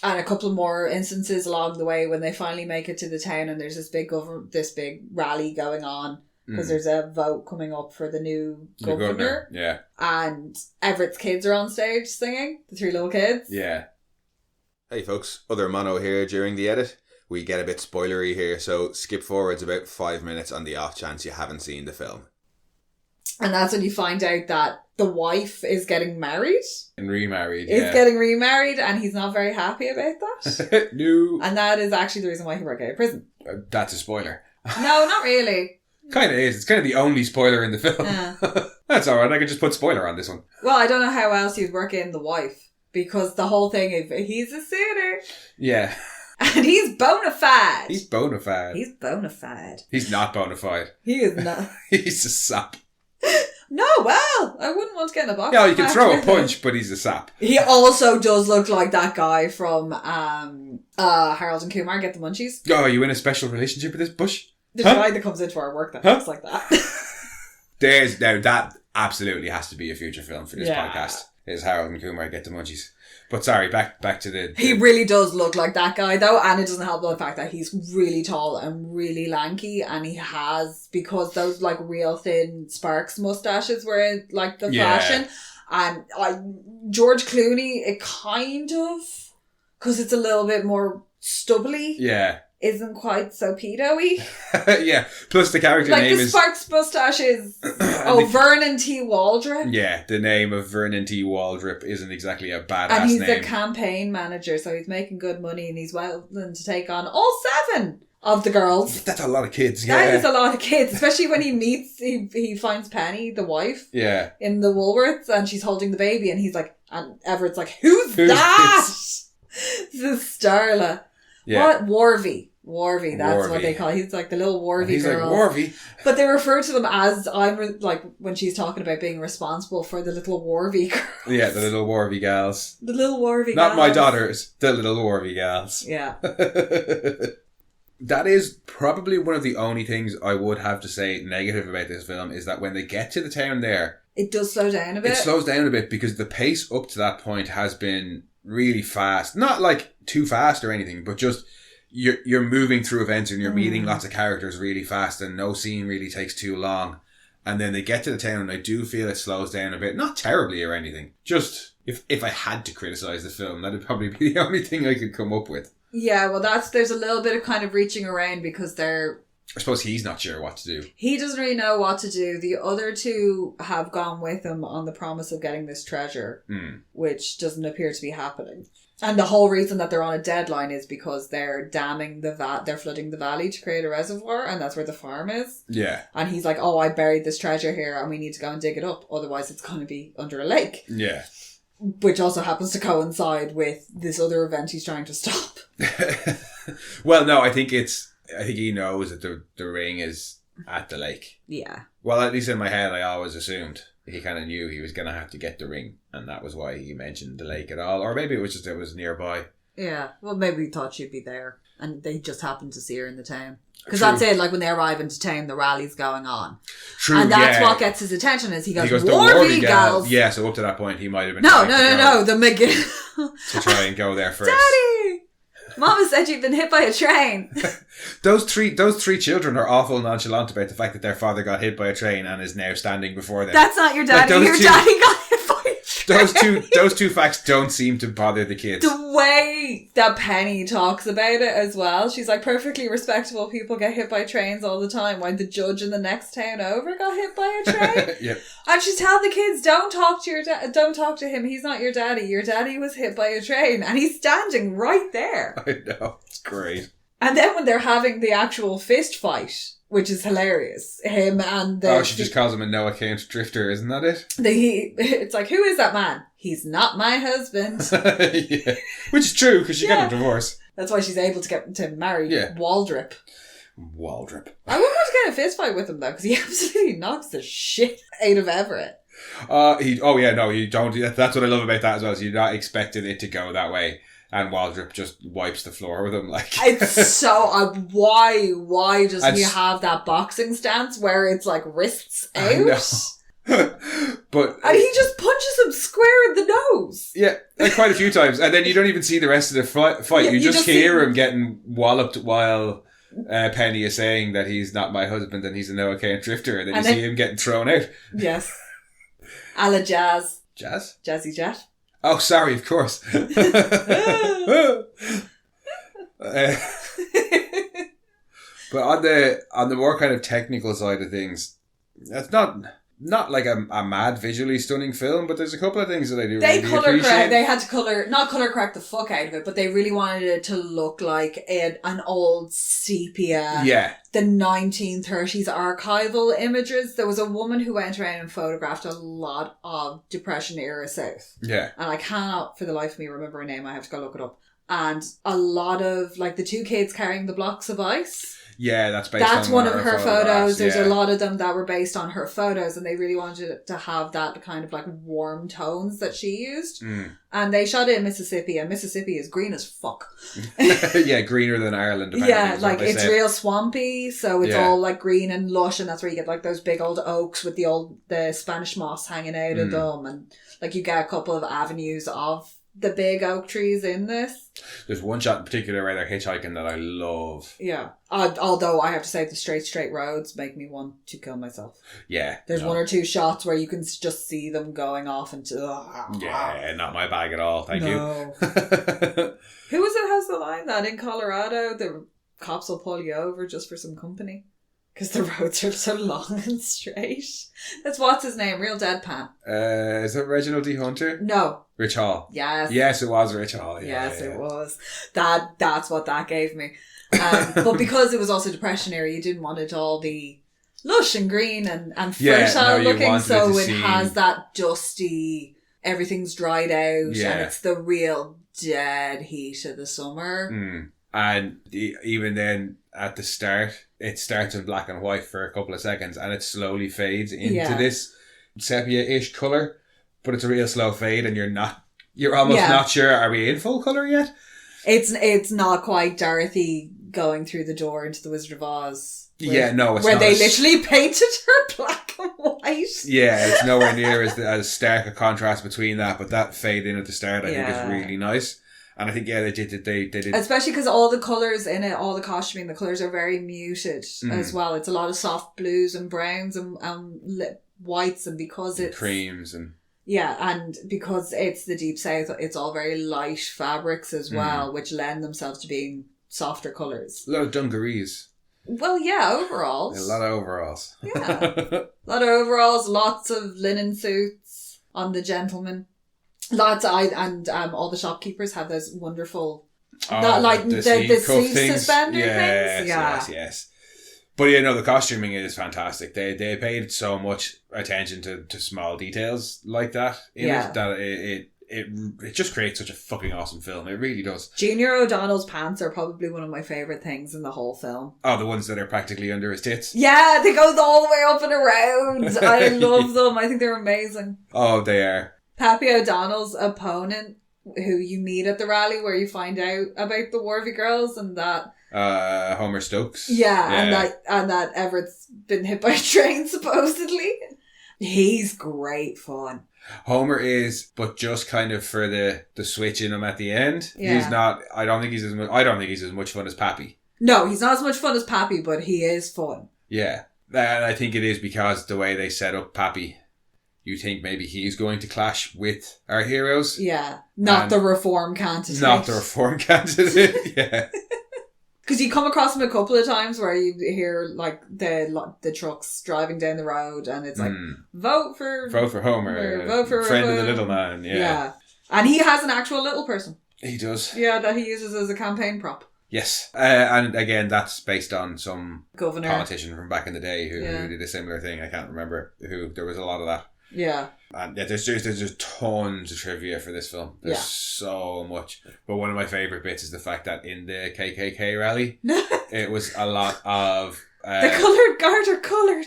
And a couple more instances along the way when they finally make it to the town, and there's this big rally going on, because there's a vote coming up for the new governor. Yeah. And Everett's kids are on stage singing, the 3 little kids. Yeah. Hey folks, other Mono here. During the edit, we get a bit spoilery here, so skip forwards about 5 minutes on the off chance you haven't seen the film. And that's when you find out that the wife is getting married. And remarried, getting remarried, and he's not very happy about that. No. And that is actually the reason why he broke out of prison. That's a spoiler. No, not really. Kind of is. It's kind of the only spoiler in the film. That's alright, I can just put spoiler on this one. Well, I don't know how else you'd work in the wife, because the whole thing is, he's a suitor. Yeah. And he's bona fide. He's bona fide. He's bona fide. He's not bona fide. He is not. He's a sap. No, well, I wouldn't want to get in a box. Yeah, you can throw a punch, but he's a sap. He also does look like that guy from Harold and Kumar, Get the Munchies. Oh, are you in a special relationship with this bush? There's a guy that comes into our work that looks like that. That absolutely has to be a future film for this podcast. Is Harold and Kumar Get the Munchies. But sorry, back to the... He really does look like that guy though, and it doesn't help the fact that he's really tall and really lanky, and he has, because those like real thin Sparks mustaches were like the fashion, and George Clooney, it kind of, because it's a little bit more stubbly. Yeah. Isn't quite so pedo-y. Yeah. Plus the character like name the is... Sparks moustache is... Vernon T. Waldrop. Yeah, the name of Vernon T. Waldrop isn't exactly a badass name. And he's a campaign manager, so he's making good money, and he's willing to take on all 7 of the girls. That's a lot of kids, That is a lot of kids, especially when he finds Penny, the wife, in the Woolworths, and she's holding the baby, and he's like, and Everett's like, who's that? This is Starla. Yeah. What? Warvy, that's what they call it. He's like the little Warvy girl. He's like Warvy. But they refer to them as, like, when she's talking about being responsible for the little Warvy girls. Yeah, the little Warvy gals. The little Warvy Not gals. my daughters, the little Warvy gals. Yeah. That is probably one of the only things I would have to say negative about this film, is that when they get to the town there... It does slow down a bit. It slows down a bit, because the pace up to that point has been really fast. Not like too fast or anything, but just... You're moving through events and you're meeting lots of characters really fast, and no scene really takes too long. And then they get to the town, and I do feel it slows down a bit. Not terribly or anything. Just, if I had to criticise the film, that'd probably be the only thing I could come up with. Yeah, well there's a little bit of kind of reaching around, because I suppose he's not sure what to do. He doesn't really know what to do. The other 2 have gone with him on the promise of getting this treasure, which doesn't appear to be happening. And the whole reason that they're on a deadline is because they're damming they're flooding the valley to create a reservoir, and that's where the farm is. Yeah. And he's like, oh, I buried this treasure here, and we need to go and dig it up, otherwise it's going to be under a lake. Yeah. Which also happens to coincide with this other event he's trying to stop. Well, no, I think he knows that the ring is at the lake. Yeah. Well, at least in my head, I always assumed he kind of knew he was going to have to get the ring, and that was why he mentioned the lake at all. Or maybe it was just it was nearby. Yeah, well, maybe he thought she'd be there, and they just happened to see her in the town. Because that's it, like when they arrive into town, the rally's going on. True, and that's what gets his attention, is he goes Warvy gals. Yeah, so up to that point, he might have been... No, the McGill. to try and go there first. Daddy! Mama said you'd been hit by a train. Those three children are awful nonchalant about the fact that their father got hit by a train and is now standing before them. That's not your daddy. Your daddy got hit by a train. Those two facts don't seem to bother the kids. The way that Penny talks about it as well, she's like, perfectly respectable people get hit by trains all the time. Why the judge in the next town over got hit by a train? Yep. And she's telling the kids, don't talk to him. He's not your daddy. Your daddy was hit by a train, and he's standing right there. I know, it's great. And then when they're having the actual fist fight, which is hilarious, him and she just calls him a no account drifter, isn't that it? It's like, who is that man? He's not my husband. Yeah. Which is true, because she got a divorce. That's why she's able to get to marry Waldrop. Waldrop. I wouldn't want to get in a fist fight with him though, because he absolutely knocks the shit out of Everett. You don't. That's what I love about that as well. So you're not expecting it to go that way, and Waldrop just wipes the floor with him. Like it's so why doesn't he have that boxing stance where it's like wrists out? But and he just punches him square in the nose. Yeah, like quite a few times, and then you don't even see the rest of the fight. Yeah, you just hear him getting walloped while Penny is saying that he's not my husband and he's a no account drifter, and then you see him getting thrown out. Yes, a la Jazz. Jazzy Jet. Oh, sorry, of course. But on the more kind of technical side of things, that's not like a mad visually stunning film, but there's a couple of things that I do really appreciate. They had to not colour correct the fuck out of it, but they really wanted it to look like an old sepia. Yeah. The 1930s archival images. There was a woman who went around and photographed a lot of Depression era South. Yeah. And I cannot for the life of me remember her name. I have to go look it up. And a lot of like the two kids carrying the blocks of ice. Yeah, that's one of her photos. There's a lot of them that were based on her photos, and they really wanted it to have that kind of like warm tones that she used. And they shot it in Mississippi, and Mississippi is green as fuck. Yeah, greener than Ireland. Yeah, like it's real swampy, so it's all like green and lush, and that's where you get like those big old oaks with the Spanish moss hanging out of them, and like you get a couple of avenues of the big oak trees in this. There's one shot in particular where they're hitchhiking that I love. Yeah. Although I have to say the straight roads make me want to kill myself. Yeah. There's one or two shots where you can just see them going off into... Yeah, not my bag at all. Thank you. Who was it has the line that in Colorado the cops will pull you over just for some company? Because the roads are so long and straight. That's what's his name? Real deadpan. Is it Reginald D. Hunter? No. Rich Hall. Yes. Yes, it was Rich Hall. Yeah, it was. That's what that gave me. But because it was also Depression era, you didn't want it to all be lush and green and fertile looking. So it has that dusty, everything's dried out, and it's the real dead heat of the summer. And even then, at the start, it starts in black and white for a couple of seconds, and it slowly fades into this sepia-ish colour. But it's a real slow fade, and you're almost not sure, are we in full colour yet? It's not quite Dorothy going through the door into the Wizard of Oz. It's where they literally painted her black and white. Yeah, it's nowhere near as stark a contrast between that, but that fade in at the start I think is really nice. And I think, they did. Especially because all the colours in it, all the costuming, the colours are very muted as well. It's a lot of soft blues and browns and whites, and because it's... creams and... Yeah, and because it's the Deep South, it's all very light fabrics as well, which lend themselves to being softer colours. A lot of dungarees. Well, yeah, overalls. A lot of overalls. Yeah. A lot of overalls, lots of linen suits on the gentlemen. All the shopkeepers have those wonderful, the sleeve suspender things. Yes. But the costuming is fantastic. They paid so much attention to small details like that in it that it just creates such a fucking awesome film. It really does. Junior O'Donnell's pants are probably one of my favourite things in the whole film. Oh, the ones that are practically under his tits? Yeah, they go all the way up and around. I love them. I think they're amazing. Oh, they are. Pappy O'Donnell's opponent, who you meet at the rally where you find out about the Warvey girls and that... Homer Stokes. Yeah. And that Everett's been hit by a train, supposedly. He's great fun. Homer is, but just kind of for the switch in him at the end. Yeah. He's not. I don't think he's as much fun as Pappy. No, he's not as much fun as Pappy, but he is fun. Yeah, and I think it is because the way they set up Pappy, you think maybe he's going to clash with our heroes. Yeah, not the reform candidate. Not the reform candidate. Yeah. Because you come across him a couple of times where you hear like the trucks driving down the road, and it's like vote for Homer, vote for friend of the little man. Yeah, and he has an actual little person. He does. Yeah, that he uses as a campaign prop. Yes, and again, that's based on some governor politician from back in the day who did a similar thing. I can't remember who. There was a lot of that. Yeah. And yeah, there's just tons of trivia for this film. There's so much. But one of my favourite bits is the fact that in the KKK rally, it was a lot of... the coloured guard are coloured.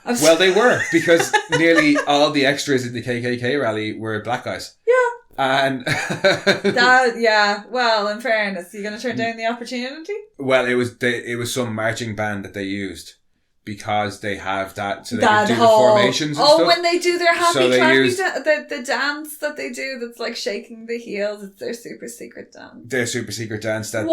Well, they were, because nearly all the extras in the KKK rally were black guys. Yeah. And... well, in fairness, are you going to turn down the opportunity? Well, it was some marching band that they used. Because they have that, so they can do the formations and stuff. When they do their happy clappy the dance that they do, that's like shaking the heels. It's their super secret dance. Their super secret dance. That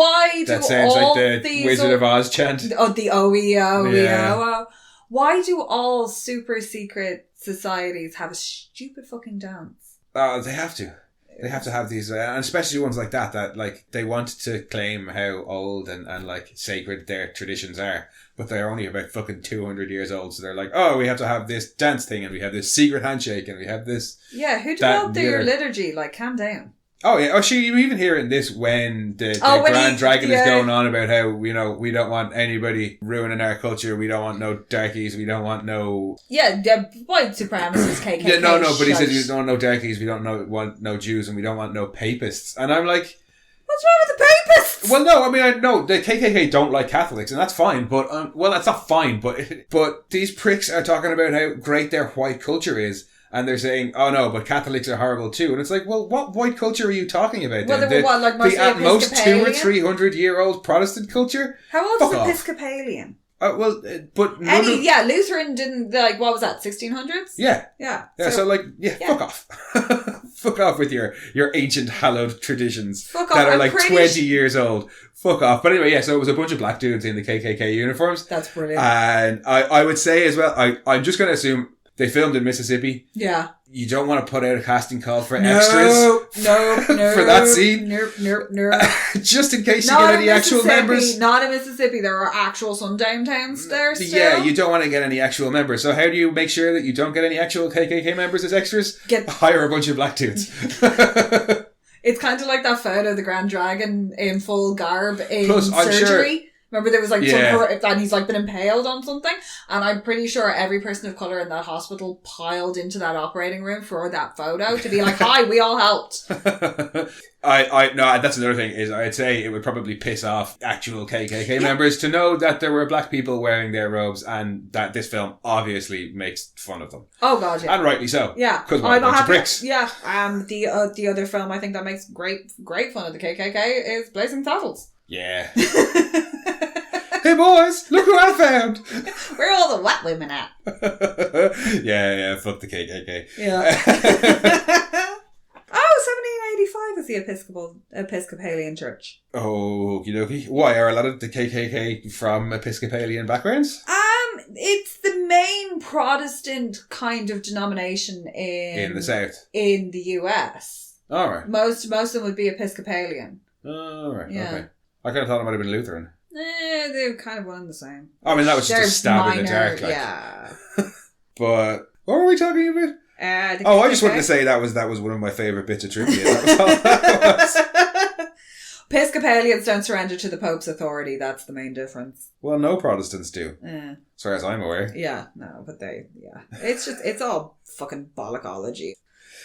sounds like the Wizard of Oz chant. Oh, the OEO. Why do all super secret societies have a stupid fucking dance? They have to. They have to have these, and especially ones like that like they want to claim how old and like sacred their traditions are, but they're only about fucking 200 years old. So they're like, oh, we have to have this dance thing, and we have this secret handshake, and we have this. Yeah, who developed your liturgy? Like, calm down. Oh yeah, you even hear it in this when the Grand Dragon is going on about how, we don't want anybody ruining our culture, we don't want no darkies, we don't want no... Yeah, the white supremacists, KKK. Yeah, no, but he says we don't want no darkies, we don't want no Jews, and we don't want no papists. And I'm like... What's wrong with the papists? Well, no, I mean, I know the KKK don't like Catholics, and that's fine, but... well, that's not fine, but these pricks are talking about how great their white culture is. And they're saying, oh no, but Catholics are horrible too. And it's like, well, what white culture are you talking about? Well, they were what, like mostly the at most 200 or 300 year old Protestant culture? How old is Episcopalian? But Lutheran didn't, like, what was that, 1600s? Yeah. Yeah. So fuck off. Fuck off with your ancient hallowed traditions fuck off. that are like 20 years old. Fuck off. But anyway, so it was a bunch of black dudes in the KKK uniforms. That's brilliant. And I would say as well, I'm just going to assume they filmed in Mississippi. Yeah. You don't want to put out a casting call for extras. No. For that scene. No. Just in case you get any actual members. Not in Mississippi. There are actual sundown towns there still. Yeah, you don't want to get any actual members. So how do you make sure that you don't get any actual KKK members as extras? Hire a bunch of black dudes. It's kind of like that photo of the Grand Dragon in full garb in surgery. Sure, remember there was like and he's like been impaled on something, and I'm pretty sure every person of colour in that hospital piled into that operating room for that photo to be like, hi, we all helped. No, that's another thing, is I'd say it would probably piss off actual KKK members to know that there were black people wearing their robes, and that this film obviously makes fun of them. Oh god, yeah. And rightly so. Yeah. Because we're a bunch of pricks. Yeah. The other film I think that makes great fun of the KKK is Blazing Saddles. Yeah. Hey boys, look who I found! Where are all the white women at? yeah, fuck the KKK. Yeah. 1785 is the Episcopalian Church. Oh, okie dokie. Why, are a lot of the KKK from Episcopalian backgrounds? It's the main Protestant kind of denomination in the South. In the US. Alright. Most of them would be Episcopalian. Alright, yeah. Okay. I kind of thought it might have been Lutheran. They're kind of one and the same. I mean, that was just a stab in the dark. Like. Yeah. But what were we talking about? I just wanted to say that was one of my favourite bits of trivia. That was all that was. Episcopalians don't surrender to the Pope's authority. That's the main difference. Well, no Protestants do. As far as I'm aware. Yeah, no, but it's all fucking bollockology.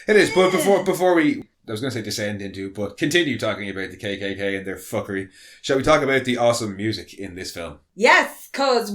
It is, but before we... I was going to say descend into, but continue talking about the KKK and their fuckery. Shall we talk about the awesome music in this film? Yes, because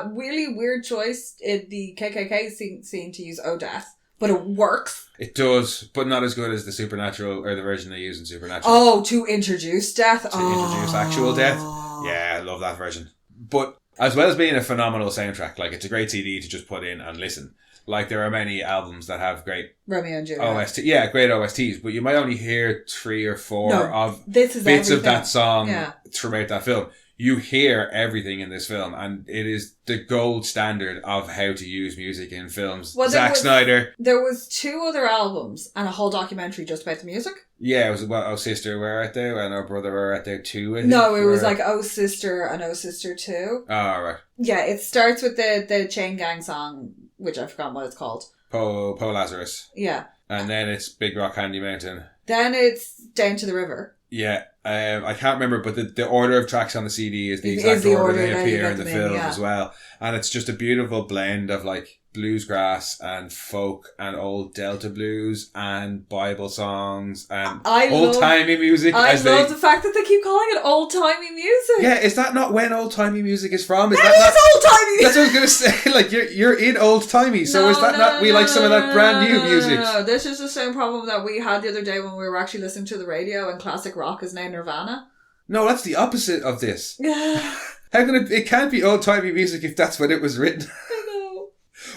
really weird choice in the KKK scene to use "Oh Death," but it works. It does, but not as good as the Supernatural, or the version they use in Supernatural. Oh, to introduce death? Introduce actual death? Yeah, I love that version. But as well as being a phenomenal soundtrack, like it's a great CD to just put in and listen. Like, there are many albums that have great Romeo and Juliet. great OSTs, but you might only hear 3 or 4 of this is bits everything. of that song throughout that film. You hear everything in this film, and it is the gold standard of how to use music in films. Well, Zack Snyder. There was 2 other albums and a whole documentary just about the music. Yeah, it was about Oh Sister, Where Art Thou? And Oh Brother, Where Art Thou too, No, it was like Oh Sister and Oh Sister 2. Oh, right. Yeah, it starts with the Chain Gang song, which I've forgotten what it's called. Po Lazarus. Yeah. And then it's Big Rock Candy Mountain. Then it's Down to the River. Yeah, I can't remember, but the order of tracks on the CD is the exact order they appear in the film as well. And it's just a beautiful blend of like bluesgrass and folk and old Delta blues and Bible songs and old-timey music. I love the fact that they keep calling it old-timey music. Yeah, is that not when old-timey music is from? Is that is old-timey music! That's what I was going to say. Like, you're in old-timey, so is that not... We like some of that brand new music. No, this is the same problem that we had the other day when we were actually listening to the radio and classic rock is now Nirvana. No, that's the opposite of this. How can it can't be old-timey music if that's when it was written.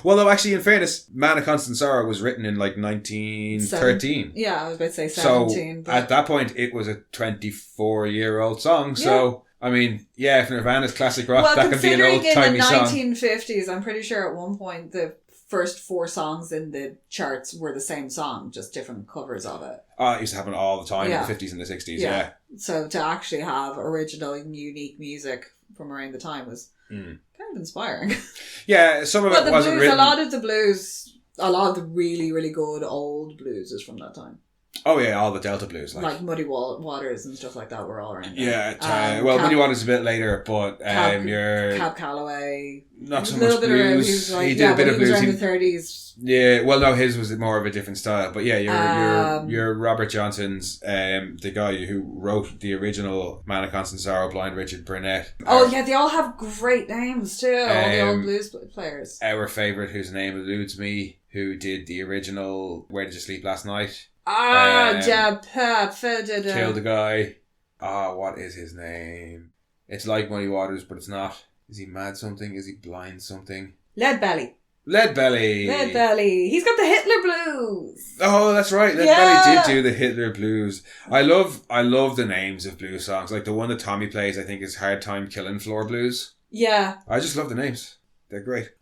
Well, no, actually, in fairness, Man of Constant Sorrow was written in like 1913. Yeah, I was about to say 17. So, at that point, it was a 24-year-old song. So, I mean, yeah, if Nirvana's classic rock, that could be an old-timey song. In the 1950s, I'm pretty sure at one point the first 4 songs in the charts were the same song, just different covers of it. Oh, it used to happen all the time in the 50s and the 60s, yeah. So, to actually have original and unique music from around the time was... kind of inspiring. Yeah, some of it wasn't written. A lot of the really, really good old blues is from that time. Oh yeah, all the Delta blues. Like Muddy Waters and stuff like that were all around there. Yeah, Muddy Waters a bit later, but Cab Calloway. Not so much blues. He did a bit of blues. Around the 30s. Yeah, well no, his was more of a different style. But yeah, your Robert Johnson's, the guy who wrote the original Man of Constant Sorrow, Blind Richard Burnett. Oh yeah, they all have great names too, all the old blues players. Our favourite, whose name eludes me, who did the original Where Did You Sleep Last Night? Killed the guy. What is his name? It's like Muddy Waters, but it's not. Is he mad something? Is he blind something? Leadbelly. Leadbelly. He's got the Hitler blues. Oh, that's right. Leadbelly did do the Hitler blues. I love the names of blues songs. Like the one that Tommy plays, I think, is Hard Time Killing Floor Blues. Yeah. I just love the names. They're great.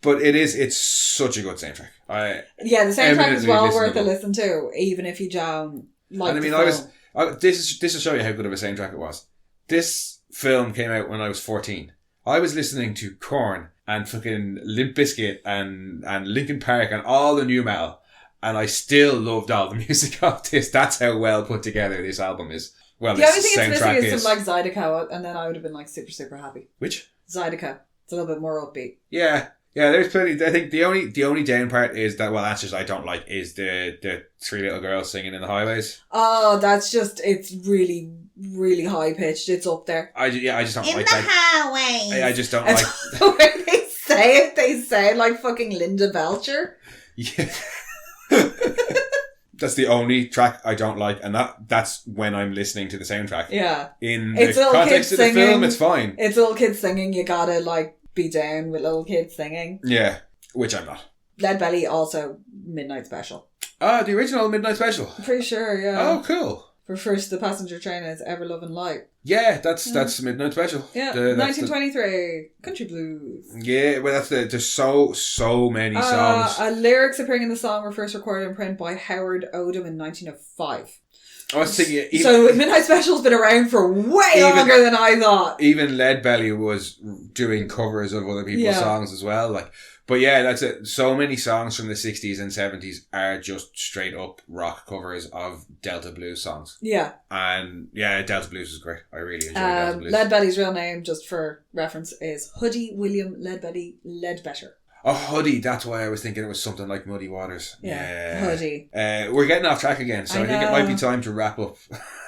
But it's such a good soundtrack. The soundtrack is well worth a listen to, even if you don't like the film. This will show you how good of a soundtrack it was. This film came out when I was 14. I was listening to Korn and fucking Limp Bizkit and Linkin Park and all the new metal, and I still loved all the music of this. That's how well put together this album is. Well, the only thing it's missing is some like Zydeco, and then I would have been like super, super happy. Which? Zydeco. It's a little bit more upbeat. Yeah. Yeah, there's plenty. I think the only down part is that, well, that's just I don't like, is the 3 little girls singing in the highways. Oh, that's just, it's really, really high pitched. It's up there. I just don't in like the that. highways. I just don't like the way they say it. They say it like fucking Linda Belcher. Yeah. That's the only track I don't like, and that's when I'm listening to the soundtrack. Yeah. In the context of the film, it's fine. It's little kids singing. You gotta like be down with little kids singing. Yeah, which I'm not. Leadbelly, also Midnight Special. The original Midnight Special. I'm pretty sure, yeah. Oh, cool. For first, the passenger train is Ever Loving Light. Yeah, that's Midnight Special. Yeah, 1923 country blues. Yeah, well, there's so many songs. Lyrics appearing in the song were first recorded in print by Howard Odom in 1905. I was thinking, so Midnight Special's been around for way longer than I thought. Even Leadbelly was doing covers of other people's songs as well. Like, but yeah, that's it. So many songs from the 60s and 70s are just straight up rock covers of Delta blues songs. Yeah. And yeah, Delta blues is great. I really enjoy Delta blues. Leadbelly's real name, just for reference, is Huddy William Leadbelly Ledbetter. Oh, Huddy. That's why I was thinking it was something like Muddy Waters. Yeah. Huddy. We're getting off track again, so I think it might be time to wrap up.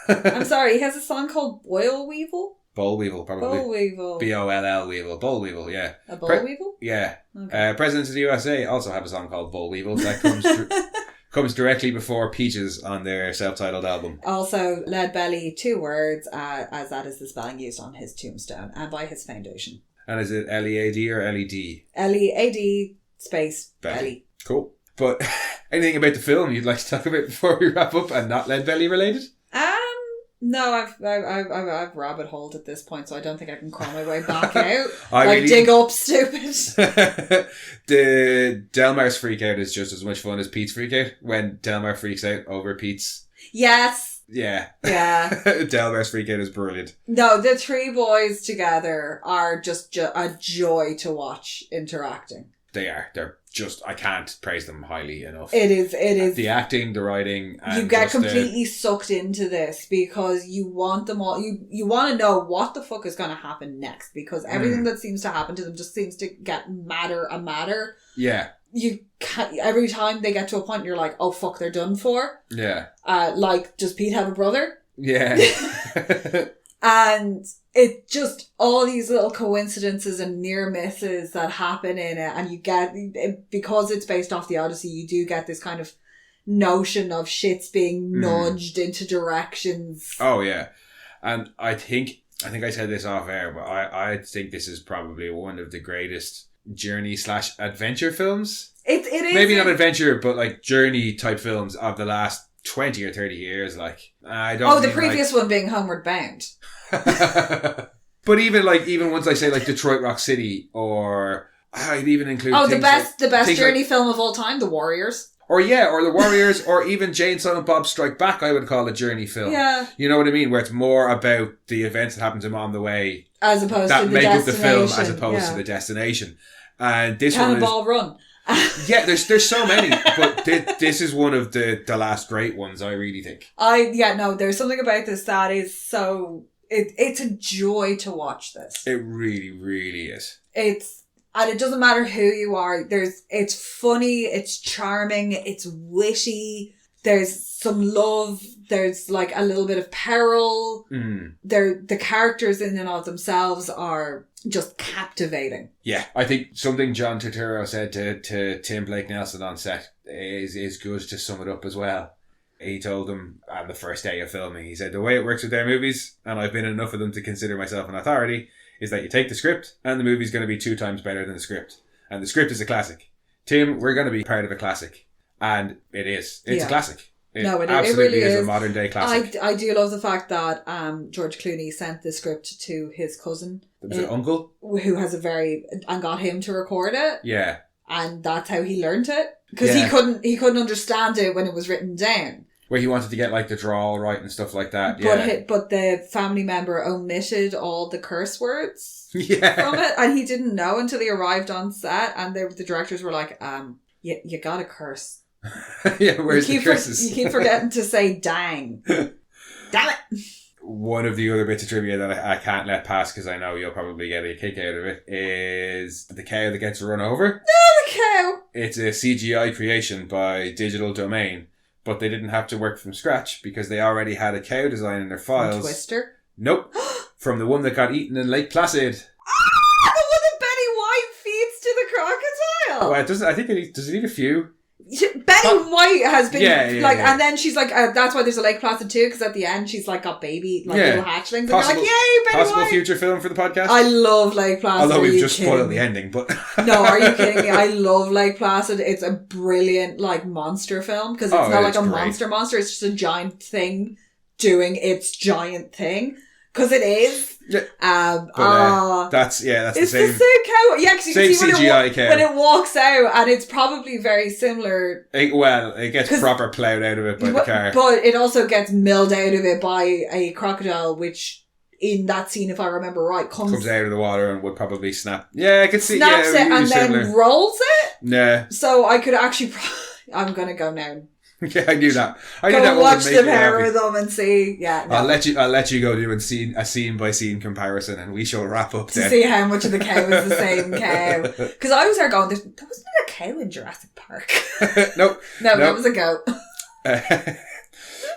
I'm sorry, he has a song called Boll Weevil? Boll Weevil, probably. Boll Weevil. Boll Weevil. Boll Weevil, yeah. A Boll Weevil? Yeah. Okay. Presidents of the USA also have a song called Boll Weevil that comes directly before Peaches on their self-titled album. Also, Leadbelly, 2 words, as that is the spelling used on his tombstone and by his foundation. And is it Lead or LED? Lead space belly. Cool. But anything about the film you'd like to talk about before we wrap up and not Lead Belly related? No, I've rabbit holed at this point, so I don't think I can crawl my way back out. Really, dig up, stupid. The Delmar's freak out is just as much fun as Pete's freak out when Delmar freaks out over Pete's. Yes. Yeah. Yeah. Delmar's freak out is brilliant. No, the three boys together are just a joy to watch interacting. They are. They're just, I can't praise them highly enough. It is. The acting, the writing. And you get completely sucked into this because you want them all, you want to know what the fuck is going to happen next, because everything that seems to happen to them just seems to get madder and madder. Yeah. You can't, every time they get to a point you're like, oh fuck, they're done for. Yeah. Like, does Pete have a brother? Yeah. And it just, all these little coincidences and near misses that happen in it, and you get, because it's based off the Odyssey, you do get this kind of notion of shits being nudged into directions. Oh yeah. And I think I said this off air, but I think this is probably one of the greatest journey/adventure films. It is. Maybe not adventure, but like journey type films of the last 20 or 30 years. Like, I don't. Oh, the previous one being Homeward Bound. But even once I say like Detroit Rock City, or I'd even include the best journey film of all time, The Warriors. Or The Warriors, or even Jane, Silent Bob Strike Back, I would call a journey film. Yeah. You know what I mean? Where it's more about the events that happen to him on the way. As opposed to the make destination. up the film as opposed to the destination. And this Cannonball Run. Yeah, there's so many, but this is one of the last great ones, I really think. There's something about this that is so... It's a joy to watch this. It really, really is. And it doesn't matter who you are. It's funny, it's charming, it's witty. There's some love. There's like a little bit of peril. The characters in and of themselves are just captivating. Yeah, I think something John Turturro said to Tim Blake Nelson on set is good to sum it up as well. He told them on the first day of filming, he said, the way it works with their movies, and I've been in enough of them to consider myself an authority, is that you take the script and the movie's going to be 2 times better than the script. And the script is a classic. Tim, we're going to be part of a classic. And it is. It's a classic. It absolutely is a modern day classic. I do love the fact that George Clooney sent the script to his cousin. Was it uncle? Who has and got him to record it. Yeah. And that's how he learned it. Because he couldn't understand it when it was written down. Where he wanted to get like the drawl right and stuff like that. But the family member omitted all the curse words from it, and he didn't know until he arrived on set, and the directors were like, you gotta curse. Yeah, where's the curses? You keep forgetting to say dang. Damn it. One of the other bits of trivia that I can't let pass, because I know you'll probably get a kick out of it, is the cow that gets run over. No, the cow! It's a CGI creation by Digital Domain. But they didn't have to work from scratch because they already had a cow design in their files. From Twister? Nope. From the one that got eaten in Lake Placid. The one that Betty White feeds to the crocodile! Well, does it eat a few? Betty White has been and then she's like, that's why there's a Lake Placid too, because at the end she's like got little hatchlings, and they're like, yay, Betty possible White! Future film for the podcast. I love Lake Placid. Although we've just spoiled the ending, but no, are you kidding me? I love Lake Placid. It's a brilliant monster film, because it's not like a monster. It's just a giant thing doing its giant thing, because it is. Yeah. That's the same. It's the same cow. Yeah, because you can see CGI cow. when it walks out, and it's probably very similar. It gets proper ploughed out of it by the car. But it also gets milled out of it by a crocodile, which in that scene, if I remember right, comes out of the water and would probably snap. Yeah, I could see. Snaps it and similar. Then rolls it. Yeah. So I could actually. I'm gonna go now. Yeah, I knew that. Go watch the pair of them and see. Yeah, no. I'll let you go do a scene by scene comparison, and we shall wrap up to see how much of the cow is the same cow. Because I was there going, there wasn't a cow in Jurassic Park. Nope. No, that was a goat.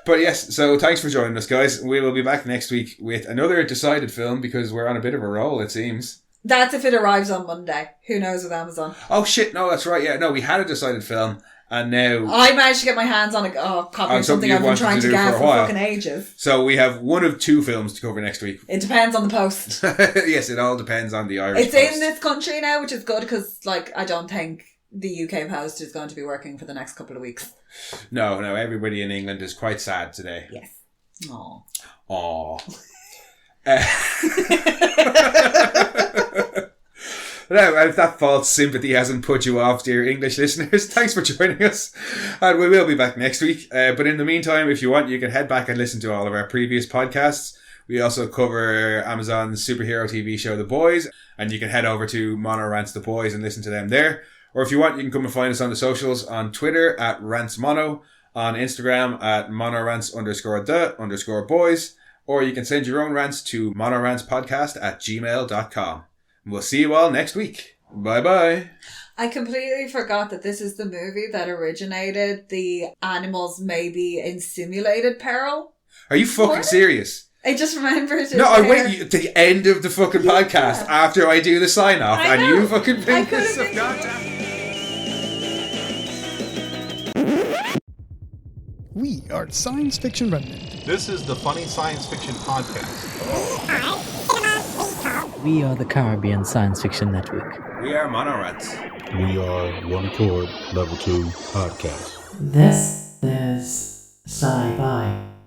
But yes, so thanks for joining us, guys. We will be back next week with another decided film, because we're on a bit of a roll, it seems. That's if it arrives on Monday. Who knows with Amazon? Oh shit! No, that's right. Yeah, no, we had a decided film. And now I managed to get my hands on a copy of something I've been trying to get for fucking ages. So we have one of 2 films to cover next week. It depends on the post. Yes, it all depends on the Irish post. It's in this country now, which is good, because I don't think the UK Post is going to be working for the next couple of weeks. No, everybody in England is quite sad today. Yes. Aww. Now, if that false sympathy hasn't put you off, dear English listeners, thanks for joining us. And we will be back next week. But in the meantime, if you want, you can head back and listen to all of our previous podcasts. We also cover Amazon's superhero TV show, The Boys. And you can head over to MonoRants The Boys and listen to them there. Or if you want, you can come and find us on the socials on Twitter at rantsmono, on Instagram at monorants_the_boys. Or you can send your own rants to monorantspodcast@gmail.com. We'll see you all next week. Bye-bye. I completely forgot that this is the movie that originated the animals may be in simulated peril. Are you fucking serious? I just remembered it. No, I wait to the end of the fucking podcast after I do the sign-off and you fucking pick this up. We are Science Fiction Remnant. This is the Funny Science Fiction Podcast. We are the Caribbean Science Fiction Network. We are MonoRants. We are One Accord Level 2 Podcast. This is Sci-Fi.